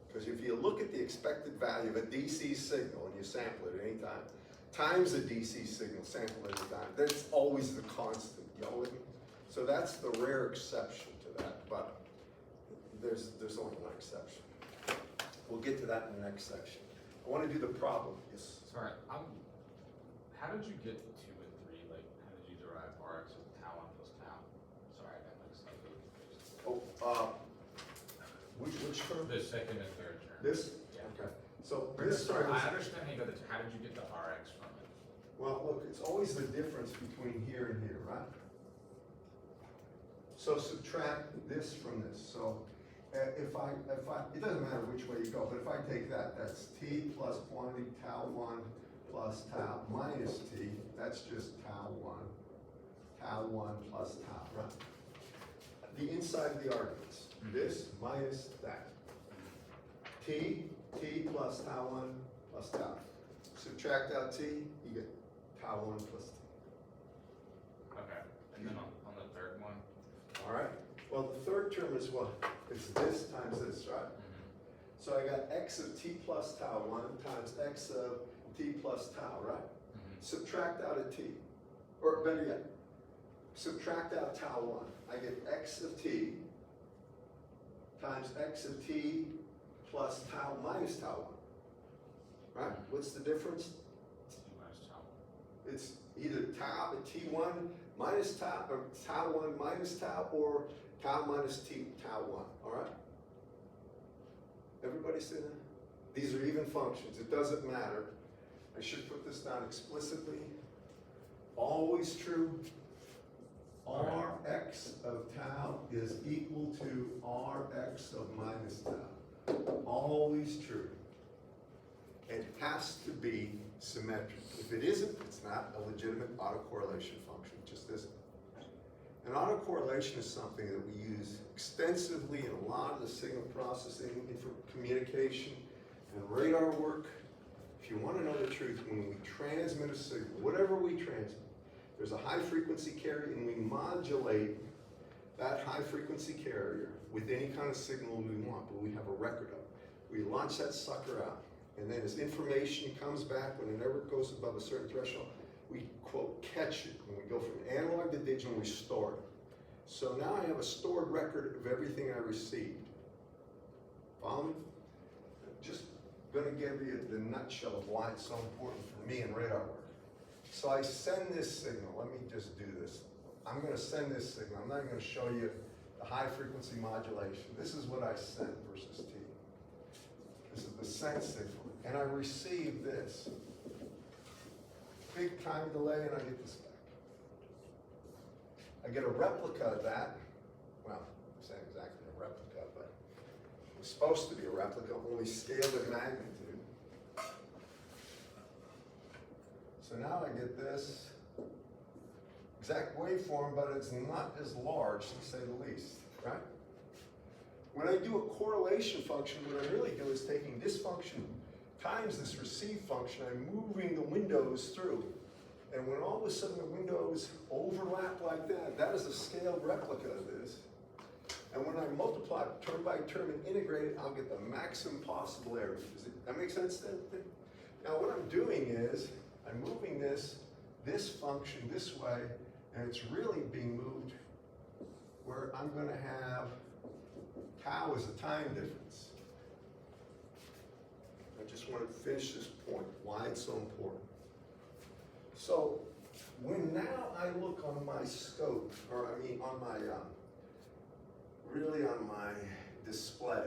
[SPEAKER 1] Because if you look at the expected value of a DC signal and you sample it at any time, times a DC signal sampled at any time, that's always the constant. Y'all with me? So that's the rare exception to that, but there's only one exception. We'll get to that in the next section. I want to do the problem. Yes.
[SPEAKER 2] Sorry, how did you get 2 and 3? Like, how did you derive Rx with tau 1 plus tau? Sorry, I got like slightly confused.
[SPEAKER 1] Oh, which term?
[SPEAKER 2] The second and third term.
[SPEAKER 1] This?
[SPEAKER 2] Yeah.
[SPEAKER 1] Okay. So
[SPEAKER 2] Or
[SPEAKER 1] this term
[SPEAKER 2] I
[SPEAKER 1] is,
[SPEAKER 2] understand how you got the, how did you get the Rx from it?
[SPEAKER 1] well, look, it's always the difference between here and here, right? So subtract this from this. So if I, it doesn't matter which way you go, but if I take that, that's t plus quantity tau 1 plus tau minus t, that's just tau 1 plus tau, right? The inside of the arguments, this minus that. T plus tau 1 plus tau. Subtract out t, you get tau 1 plus t.
[SPEAKER 2] Okay, and then on the third one?
[SPEAKER 1] All right, well, the third term is what? It's this times this, right? So I got x of t plus tau 1 times x of t plus tau, right? Subtract out a t, or better yet, subtract out tau 1. I get x of t times x of t plus tau minus tau 1, right? What's the difference?
[SPEAKER 2] T minus tau.
[SPEAKER 1] It's either tau, t1 minus tau, or tau 1 minus tau, or tau minus tau 1, all right? Everybody see that? These are even functions, it doesn't matter. I should put this down explicitly. Always true. Rx of tau is equal to Rx of minus tau. Always true. It has to be symmetric. If it isn't, it's not a legitimate autocorrelation function, it just isn't. An autocorrelation is something that we use extensively in a lot of the signal processing, communication, and radar work. If you want to know the truth, when we transmit a signal, whatever we transmit, there's a high frequency carrier and we modulate that high frequency carrier with any kind of signal we want, but we have a record of it. We launch that sucker out, and then as information comes back, whenever it goes above a certain threshold, we, quote, catch it. When we go from analog to digital, we store it. So now I have a stored record of everything I received. Follow me? Just gonna give you the nutshell of why it's so important for me in radar work. So I send this signal. Let me just do this. I'm gonna send this signal. I'm not gonna show you the high frequency modulation. This is what I sent versus T. This is the sent signal. And I receive this. Big time delay, and I get this back. I get a replica of that. Well, I'm saying exactly a replica, but it was supposed to be a replica, only scaled in magnitude. So now I get this exact waveform, but it's not as large, to say the least, right? When I do a correlation function, what I really do is taking this function times this receive function, I'm moving the windows through. And when all of a sudden the windows overlap like that, that is a scaled replica of this. And when I multiply term by term and integrate it, I'll get the maximum possible area. Does that make sense then? Now what I'm doing is, I'm moving this function this way, and it's really being moved where I'm gonna have tau as a time difference. I just want to finish this point, why it's so important. So when now I look on my scope, or I mean on my, really on my display,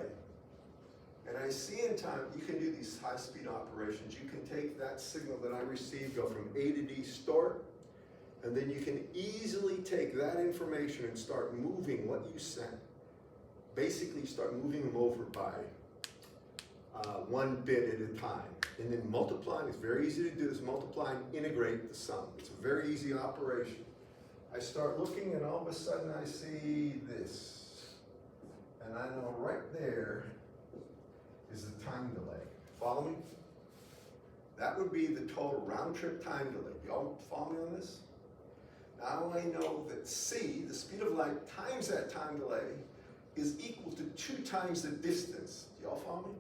[SPEAKER 1] and I see in time, you can do these high-speed operations. You can take that signal that I received, go from A to D, start, and then you can easily take that information and start moving what you sent. Basically, start moving them over by 1 bit at a time. And then multiplying, it's very easy to do this, multiply and integrate the sum. It's a very easy operation. I start looking and all of a sudden I see this. And I know right there is the time delay. Follow me? That would be the total round trip time delay. Y'all follow me on this? Now I know that C, the speed of light times that time delay, is equal to 2 times the distance. Do y'all follow me?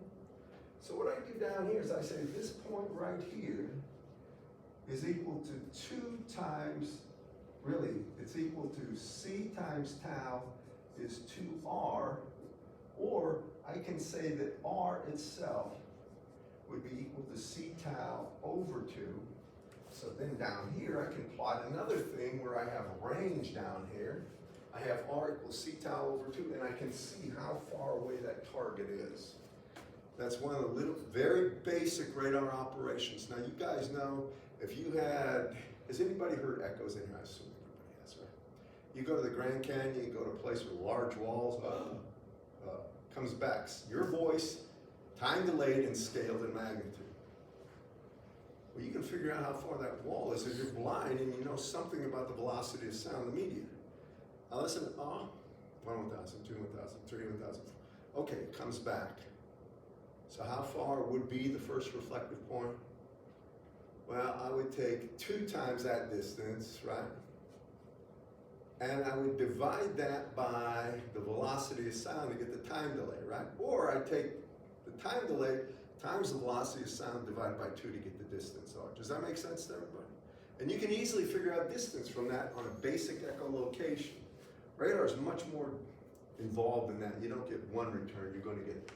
[SPEAKER 1] So what I do down here is I say this point right here is equal to 2 times, really, it's equal to C times tau is 2R, or I can say that R itself would be equal to C tau over 2. So then down here I can plot another thing where I have a range down here. I have R equals C tau over 2, and I can see how far away that target is. That's one of the little, very basic radar operations. Now you guys know, if you had, has anybody heard echoes in here? I assume everybody has, right? You go to the Grand Canyon, you go to a place with large walls, comes back. Your voice, time delayed and scaled in magnitude. Well, you can figure out how far that wall is if you're blind and you know something about the velocity of sound, the median. Now listen, 1, 1,000, 2, 1,000, 3, 1,000. Okay, it comes back. So how far would be the first reflective point? Well, I would take 2 times that distance, right? And I would divide that by the velocity of sound to get the time delay, right? Or I take the time delay times the velocity of sound divided by 2 to get the distance. Does that make sense to everybody? And you can easily figure out distance from that on a basic echolocation. Radar is much more involved in that. You don't get one return, you're going to get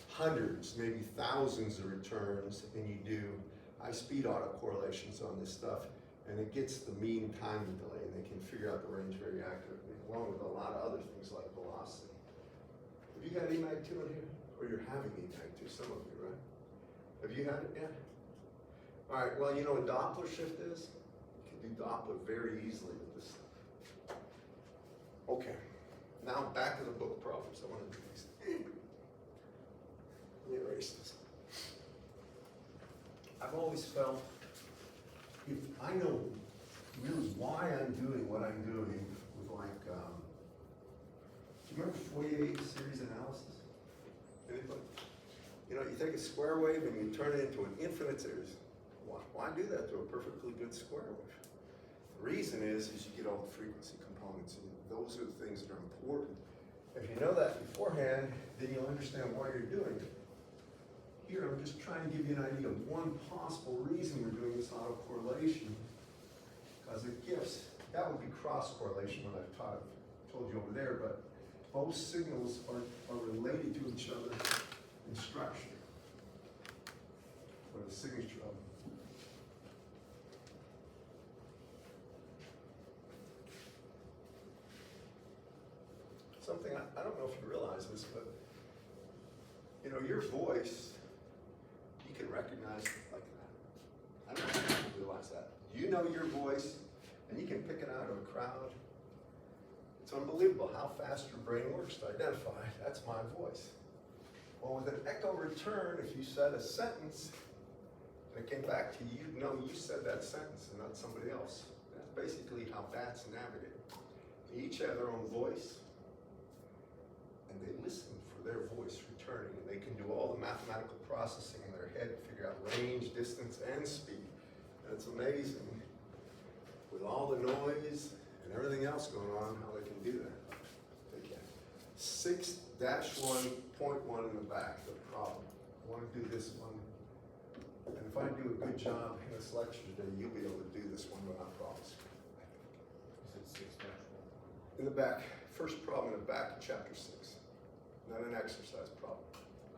[SPEAKER 1] hundreds, maybe thousands of returns, and you do high-speed autocorrelations on this stuff, and it gets the mean time delay, and they can figure out the range very accurately, along with a lot of other things like velocity. Have you got EMAG 2 in here? Or you're having EMAG 2, some of you, right? Have you had it yet? All right, well, you know what Doppler shift is? You can do Doppler very easily with this stuff. Okay, now back to the book problems. I want to do these. Let me erase this. I've always felt, if I know really why I'm doing what I'm doing with like, do you remember Fourier series analysis? Anybody? You know, you take a square wave and you turn it into an infinite series. Why do that to a perfectly good square wave? The reason is you get all the frequency components, and those are the things that are important. If you know that beforehand, then you'll understand why you're doing it. Here, I'm just trying to give you an idea of one possible reason we're doing this autocorrelation, because it gives, that would be cross-correlation, what I've told you over there, but both signals are related to each other in structure, or the signature of them. Something, I don't know if you realize this, but you know, your voice, you can recognize it like that. I don't know if you realize that. You know your voice, and you can pick it out of a crowd. It's unbelievable how fast your brain works to identify, that's my voice. Well, with an echo return, if you said a sentence, and it came back to you, you'd know you said that sentence and not somebody else. That's basically how bats navigate. They each have their own voice, and they listen for their voice returning, and they can do all the mathematical processing in their head to figure out range, distance, and speed. And it's amazing, with all the noise and everything else going on, how they can do that. They can. 6-1.1 in the back, the problem. I want to do this one. And if I do a good job in this lecture today, you'll be able to do this one without problems.
[SPEAKER 2] You said 6-1.
[SPEAKER 1] In the back, first problem in the back of chapter 6. Not an exercise problem.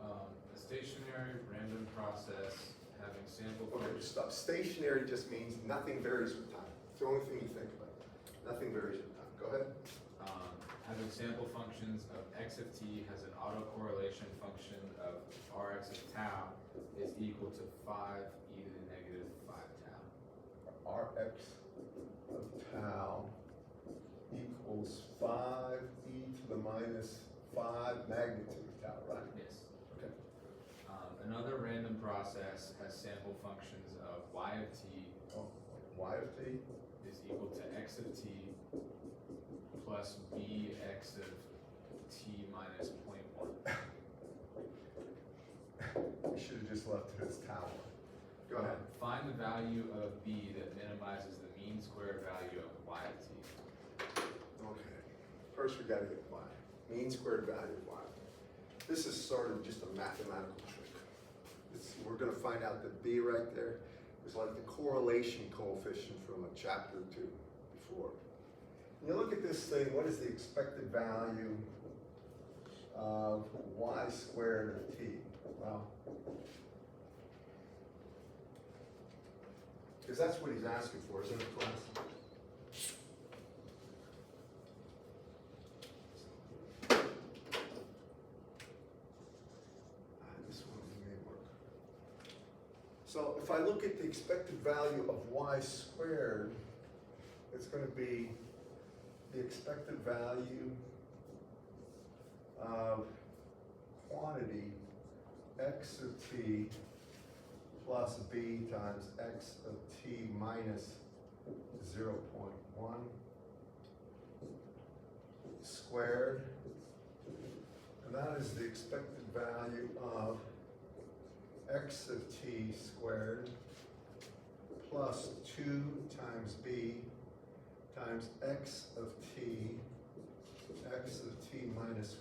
[SPEAKER 2] A stationary random process having sample
[SPEAKER 1] Okay,
[SPEAKER 2] functions.
[SPEAKER 1] just stop. Stationary just means nothing varies with time. It's the only thing you think about. Nothing varies with time. Go ahead.
[SPEAKER 2] Having sample functions of x of t has an autocorrelation function of rx of tau is equal to 5 e to the negative 5 tau.
[SPEAKER 1] Rx of tau equals 5e to the minus 5 magnitude of tau, right?
[SPEAKER 2] Yes.
[SPEAKER 1] Okay.
[SPEAKER 2] Another random process has sample functions of y of t
[SPEAKER 1] Oh, y of t.
[SPEAKER 2] is equal to x of t plus bx of t minus 0.1.
[SPEAKER 1] We should have just left it as tau. Go ahead.
[SPEAKER 2] Find the value of b that minimizes the mean squared value of y of t.
[SPEAKER 1] Okay. First, we gotta get y. Mean squared value of y. This is sort of just a mathematical trick. We're gonna find out that b right there is like the correlation coefficient from a chapter 2 before. When you look at this thing, what is the expected value of y squared of t? Well, because that's what he's asking for, isn't it, class? This one may work. So if I look at the expected value of y squared, it's going to be the expected value of quantity x of t plus b times x of t minus 0.1 squared. And that is the expected value of x of t squared plus 2 times b times x of t minus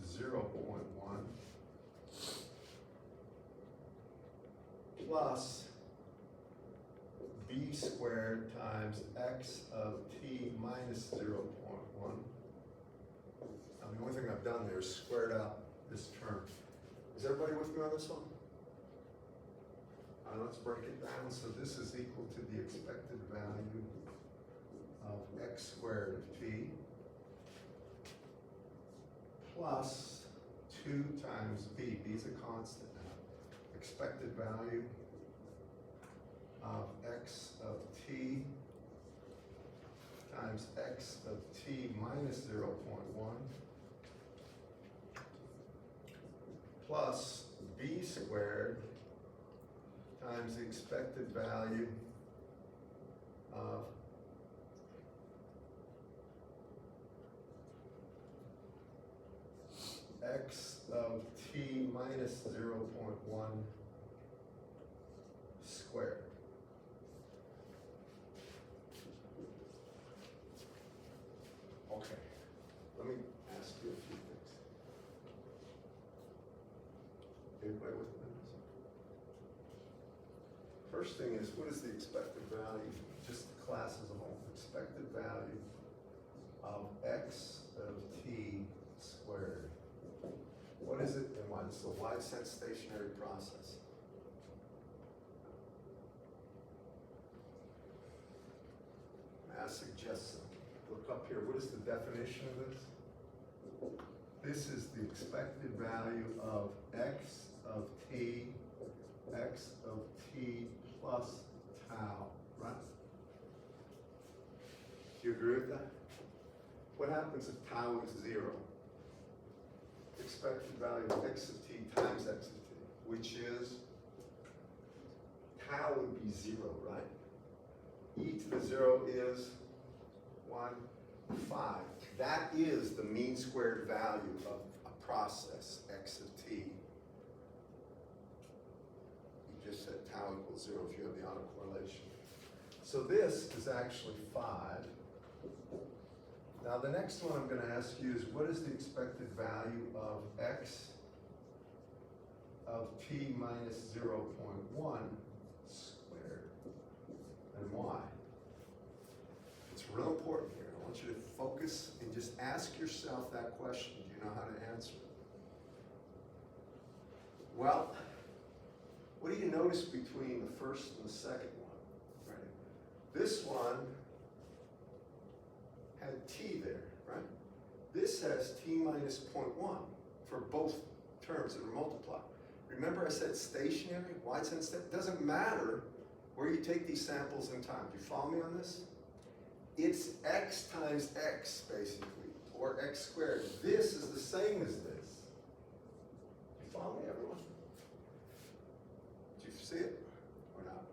[SPEAKER 1] 0.1 plus b squared times x of t minus 0.1. Now, the only thing I've done there is squared out this term. Is everybody with me on this one? Let's break it down. So this is equal to the expected value of x squared of t plus 2 times b. B is a constant now. Expected value of x of t times x of t minus 0.1 plus b squared times the expected value of x of t minus 0.1 squared. Okay, let me ask you a few things. Everybody with me? First thing is, what is the expected value, just the class as a whole, expected value of x of t squared? What is it and why? It's a wide sense stationary process. May I suggest something? Look up here, what is the definition of this? This is the expected value of x of t plus tau, right? Do you agree with that? What happens if tau is 0? Expected value of x of t times x of t, which is, tau would be 0, right? E to the 0 is 1, 5. That is the mean squared value of a process, x of t. You just said tau equals 0 if you have the autocorrelation. So this is actually 5. Now the next one I'm going to ask you is, what is the expected value of x of t minus 0.1 squared, and why? It's real important here. I want you to focus and just ask yourself that question. Do you know how to answer it? Well, what do you notice notice between the first and the second one, right? This one had t there, right? This has t minus 0.1 for both terms that are multiplied. Remember I said stationary? Why it's instead? It doesn't matter where you take these samples in time. Do you follow me on this? It's x times x, basically, or x squared. This is the same as this. You follow me, everyone? Do you see it or not?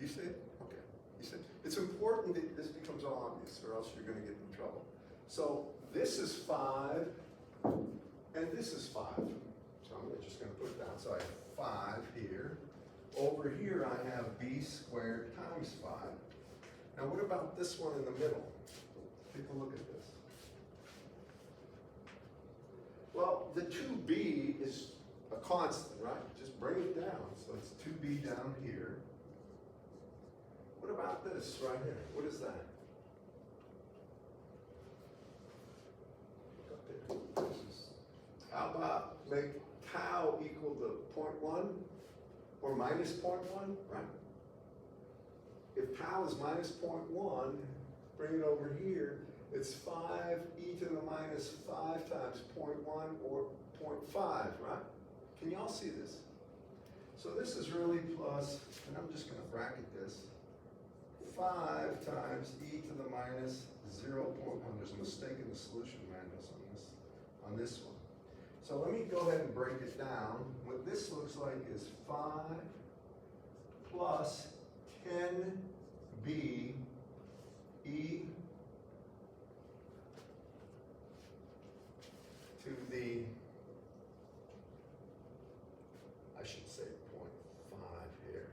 [SPEAKER 1] You see it? Okay. You see it? It's important that this becomes obvious, or else you're going to get in trouble. So this is 5, and this is 5. So I'm just going to put it down. So I have 5 here. Over here I have b squared times 5. Now what about this one in the middle? Take a look at this. Well, the 2b is a constant, right? Just bring it down. So it's 2b down here. What about this right here? What is that? How about make tau equal to 0.1 or minus 0.1, right? If tau is minus 0.1, bring it over here, it's 5 e to the minus 5 times 0.1 or 0.5, right? Can y'all see this? So this is really plus, and I'm just going to bracket this, 5 times e to the minus 0. There's a mistake in the solution manuals on this one. So let me go ahead and break it down. What this looks like is 5 plus 10b e to the, I should say 0.5 here,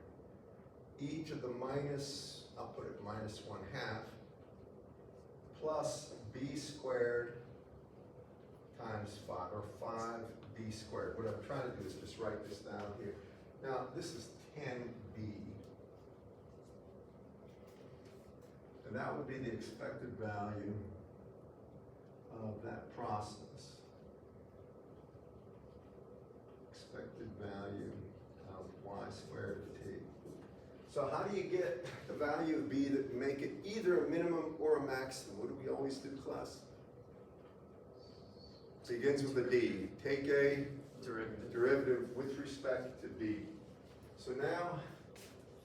[SPEAKER 1] e to the minus, I'll put it minus 1/2, plus b squared times 5, or 5b squared. What I'm trying to do is just write this down here. Now, this is 10b. And that would be the expected value of that process. Expected value of y squared t. So how do you get the value of b that make it either a minimum or a maximum? What do we always do, class? Begins with a d. Take a derivative with respect to b. So now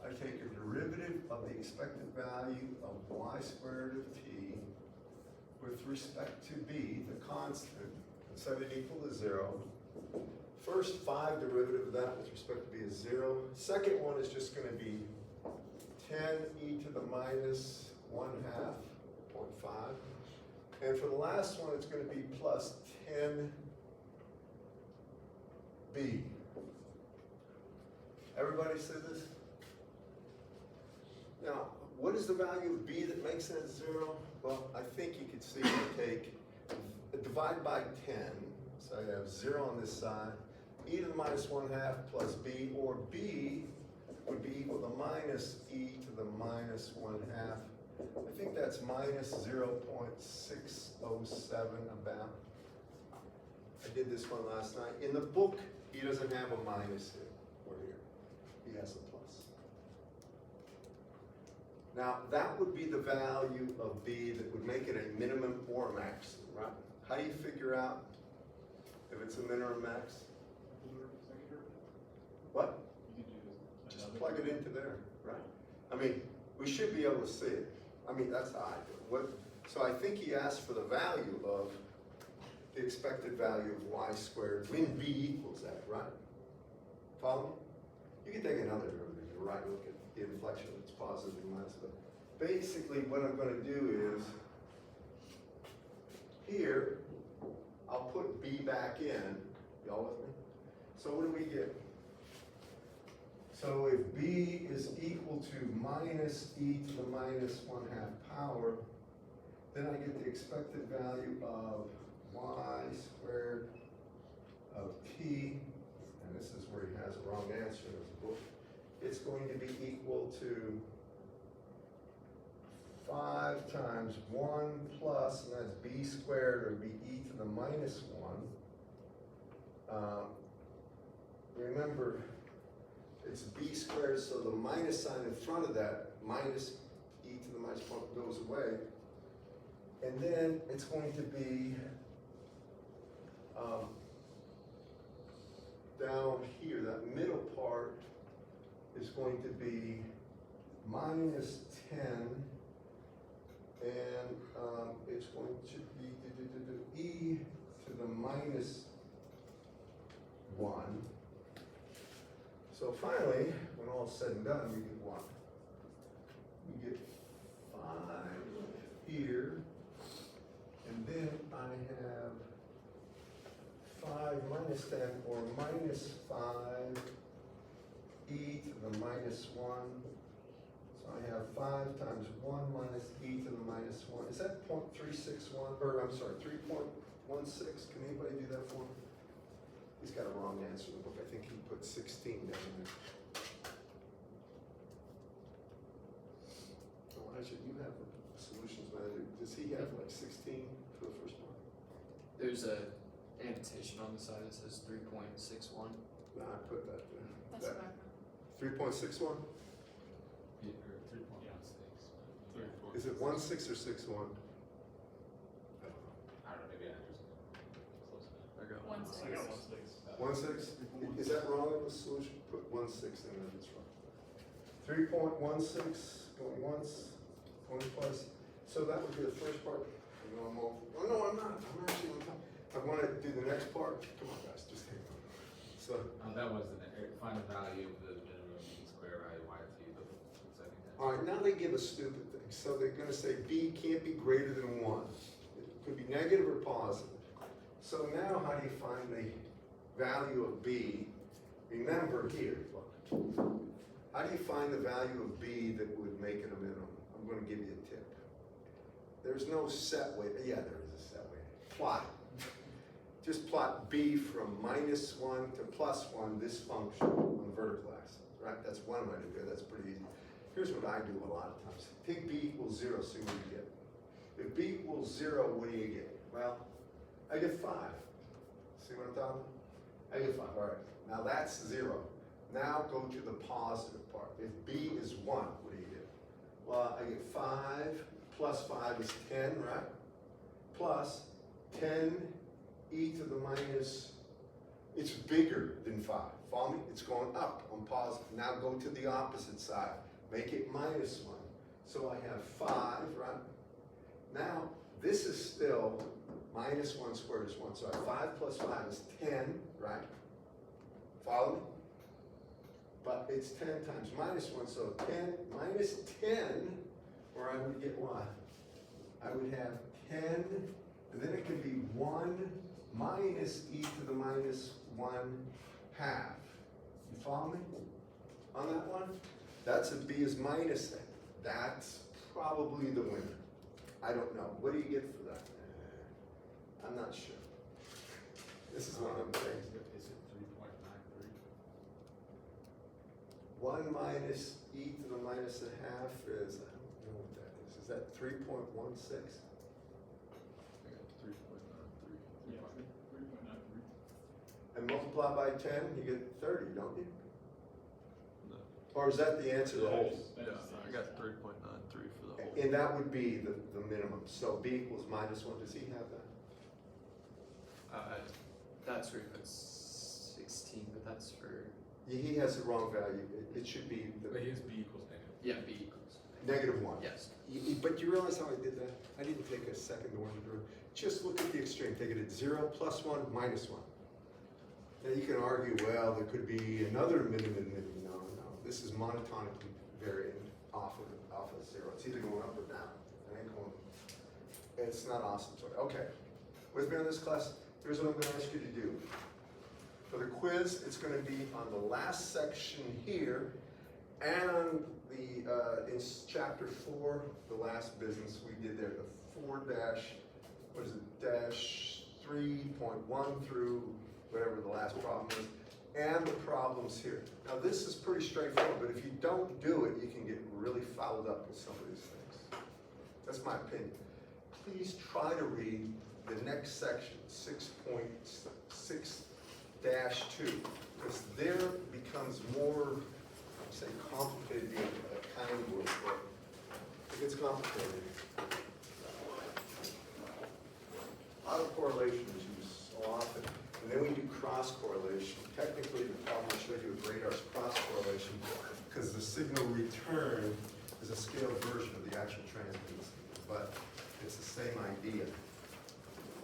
[SPEAKER 1] I take a derivative of the expected value of y squared of t with respect to b, the constant, and set it equal to 0. First 5 derivative of that with respect to b is 0. Second one is just going to be 10 e to the minus 1/2, 0.5. And for the last one, it's going to be plus 10b. Everybody see this? Now, what is the value of b that makes that 0? Well, I think you could see take, divide by 10, so I have 0 on this side, e to the minus 1/2 plus b, or b would be equal to minus e to the minus 1/2. I think that's minus 0.607 about. I did this one last night. In the book, he doesn't have a minus here or here. He has a plus. Now, that would be the value of b that would make it a minimum or a maximum, right? How do you figure out if it's a minimum or max? What? Just plug it into there, right? I mean, we should be able to see it. I mean, that's how I do it. So I think he asked for the value of the expected value of y squared when b equals that, right? Follow me? You can take another derivative, right? Look at the inflection, it's positive and minus. But basically, what I'm going to do is here, I'll put b back in. Y'all with me? So what do we get? So if b is equal to minus e to the minus 1/2 power, then I get the expected value of y squared of t, and this is where he has a wrong answer in his book. It's going to be equal to 5 times 1 plus, and that's b squared, or b e to the minus 1, remember, it's b squared, so the minus sign in front of that, minus e to the minus one goes away. And then it's going to be down here, that middle part is going to be minus 10, and it's going to be e to the minus 1. So finally, when all is said and done, we get what? We get 5 here, and then I have 5 minus 10, or minus 5 e to the minus 1. So I have 5 times 1 minus e to the minus 1. Is that 0.361, or I'm sorry, 3.16? Can anybody do that for me? He's got a wrong answer in the book. I think he put 16 down there. Elijah, you have a solutions manager. Does he have like 16 for the first one?
[SPEAKER 4] There's a annotation on the side that says 3.61.
[SPEAKER 1] No, I put that there.
[SPEAKER 5] That's
[SPEAKER 1] That-
[SPEAKER 5] what I
[SPEAKER 1] 3.61?
[SPEAKER 2] Yeah, or 3.16.
[SPEAKER 1] Is it 1.6 or 6.1? I don't know.
[SPEAKER 2] I don't know, maybe I just close enough.
[SPEAKER 4] I got
[SPEAKER 5] One
[SPEAKER 4] one.
[SPEAKER 5] six.
[SPEAKER 6] I got 1.6.
[SPEAKER 1] 1.6? Is that wrong in the solution? Put 1.6 in there, that's wrong. 3.16, going once, going twice. So that would be the first part. You know, I'm over. Oh, no, I'm not. I'm actually on top. I want to do the next part. Come on, guys, just hang on. So,
[SPEAKER 2] That was find the value of the minimum mean square value y to the second test.
[SPEAKER 1] all right, now they give us stupid things. So they're going to say b can't be greater than 1. It could be negative or positive. So now how do you find the value of b? Remember here, look. How do you find the value of b that would make it a minimum? I'm going to give you a tip. There's no set way. Yeah, there is a set way. Plot. Just plot b from minus 1 to plus 1, this function on the vertical axis, right? That's one way to do it. That's pretty easy. Here's what I do a lot of times. Take b equals 0, see what you get. If b equals 0, what do you get? Well, I get 5. See what I'm talking about? I get 5, all right. Now that's 0. Now go to the positive part. If b is 1, what do you get? Well, I get 5 plus 5 is 10, right? Plus 10 e to the minus, it's bigger than 5. Follow me? It's going up on positive. Now go to the opposite side. Make it minus 1. So I have 5, right? Now, this is still minus 1 squared is 1. So I have 5 plus 5 is 10, right? Follow me? But it's 10 times minus 1, so 10 minus 10, or I would get what? I would have 10, and then it can be 1 minus e to the minus 1 half. You follow me on that one? That's a b is minus that. That's probably the winner. I don't know. What do you get for that? I'm not sure. This is one of them things.
[SPEAKER 2] Is it 3.93?
[SPEAKER 1] 1 minus e to the minus a half is, I don't know what that is. Is that 3.16?
[SPEAKER 4] I got 3.93.
[SPEAKER 6] Yeah, 3.93.
[SPEAKER 1] And multiply by 10, you get 30, don't you?
[SPEAKER 4] No.
[SPEAKER 1] Or is that the answer to the whole?
[SPEAKER 4] Yeah, I got 3.93 for the whole.
[SPEAKER 1] And that would be the minimum. So b equals minus 1. Does he have that?
[SPEAKER 4] That's where it's 16, but that's for,
[SPEAKER 1] Yeah, he has the wrong value. It should be
[SPEAKER 2] But
[SPEAKER 1] the
[SPEAKER 2] his b equals negative.
[SPEAKER 4] yeah, b equals.
[SPEAKER 1] -1.
[SPEAKER 4] Yes.
[SPEAKER 1] But you realize how I did that? I didn't take a second to wonder. Just look at the extreme. Take it at 0, plus 1, minus 1. Now you can argue, well, there could be another minimum. No. This is monotonically varying off of 0. It's either going up or down. It ain't going. It's not oscillatory. Okay. With me on this class? Here's what I'm going to ask you to do. For the quiz, it's going to be on the last section here, and in chapter 4, the last business we did there, the 4 dash, what is it, dash 3.1 through whatever the last problem is, and the problems here. Now this is pretty straightforward, but if you don't do it, you can get really fouled up with some of these things. That's my opinion. Please try to read the next section, 6.6 dash two, because there becomes more, say, complicated, kind of word, but it gets complicated. Autocorrelation is used so often, and then we do cross correlation. Technically, the problem I showed you with radar is cross correlation, because the signal return is a scaled version of the actual transmitted signal, but it's the same idea.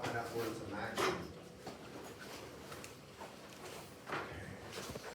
[SPEAKER 1] Find out where it's a maximum.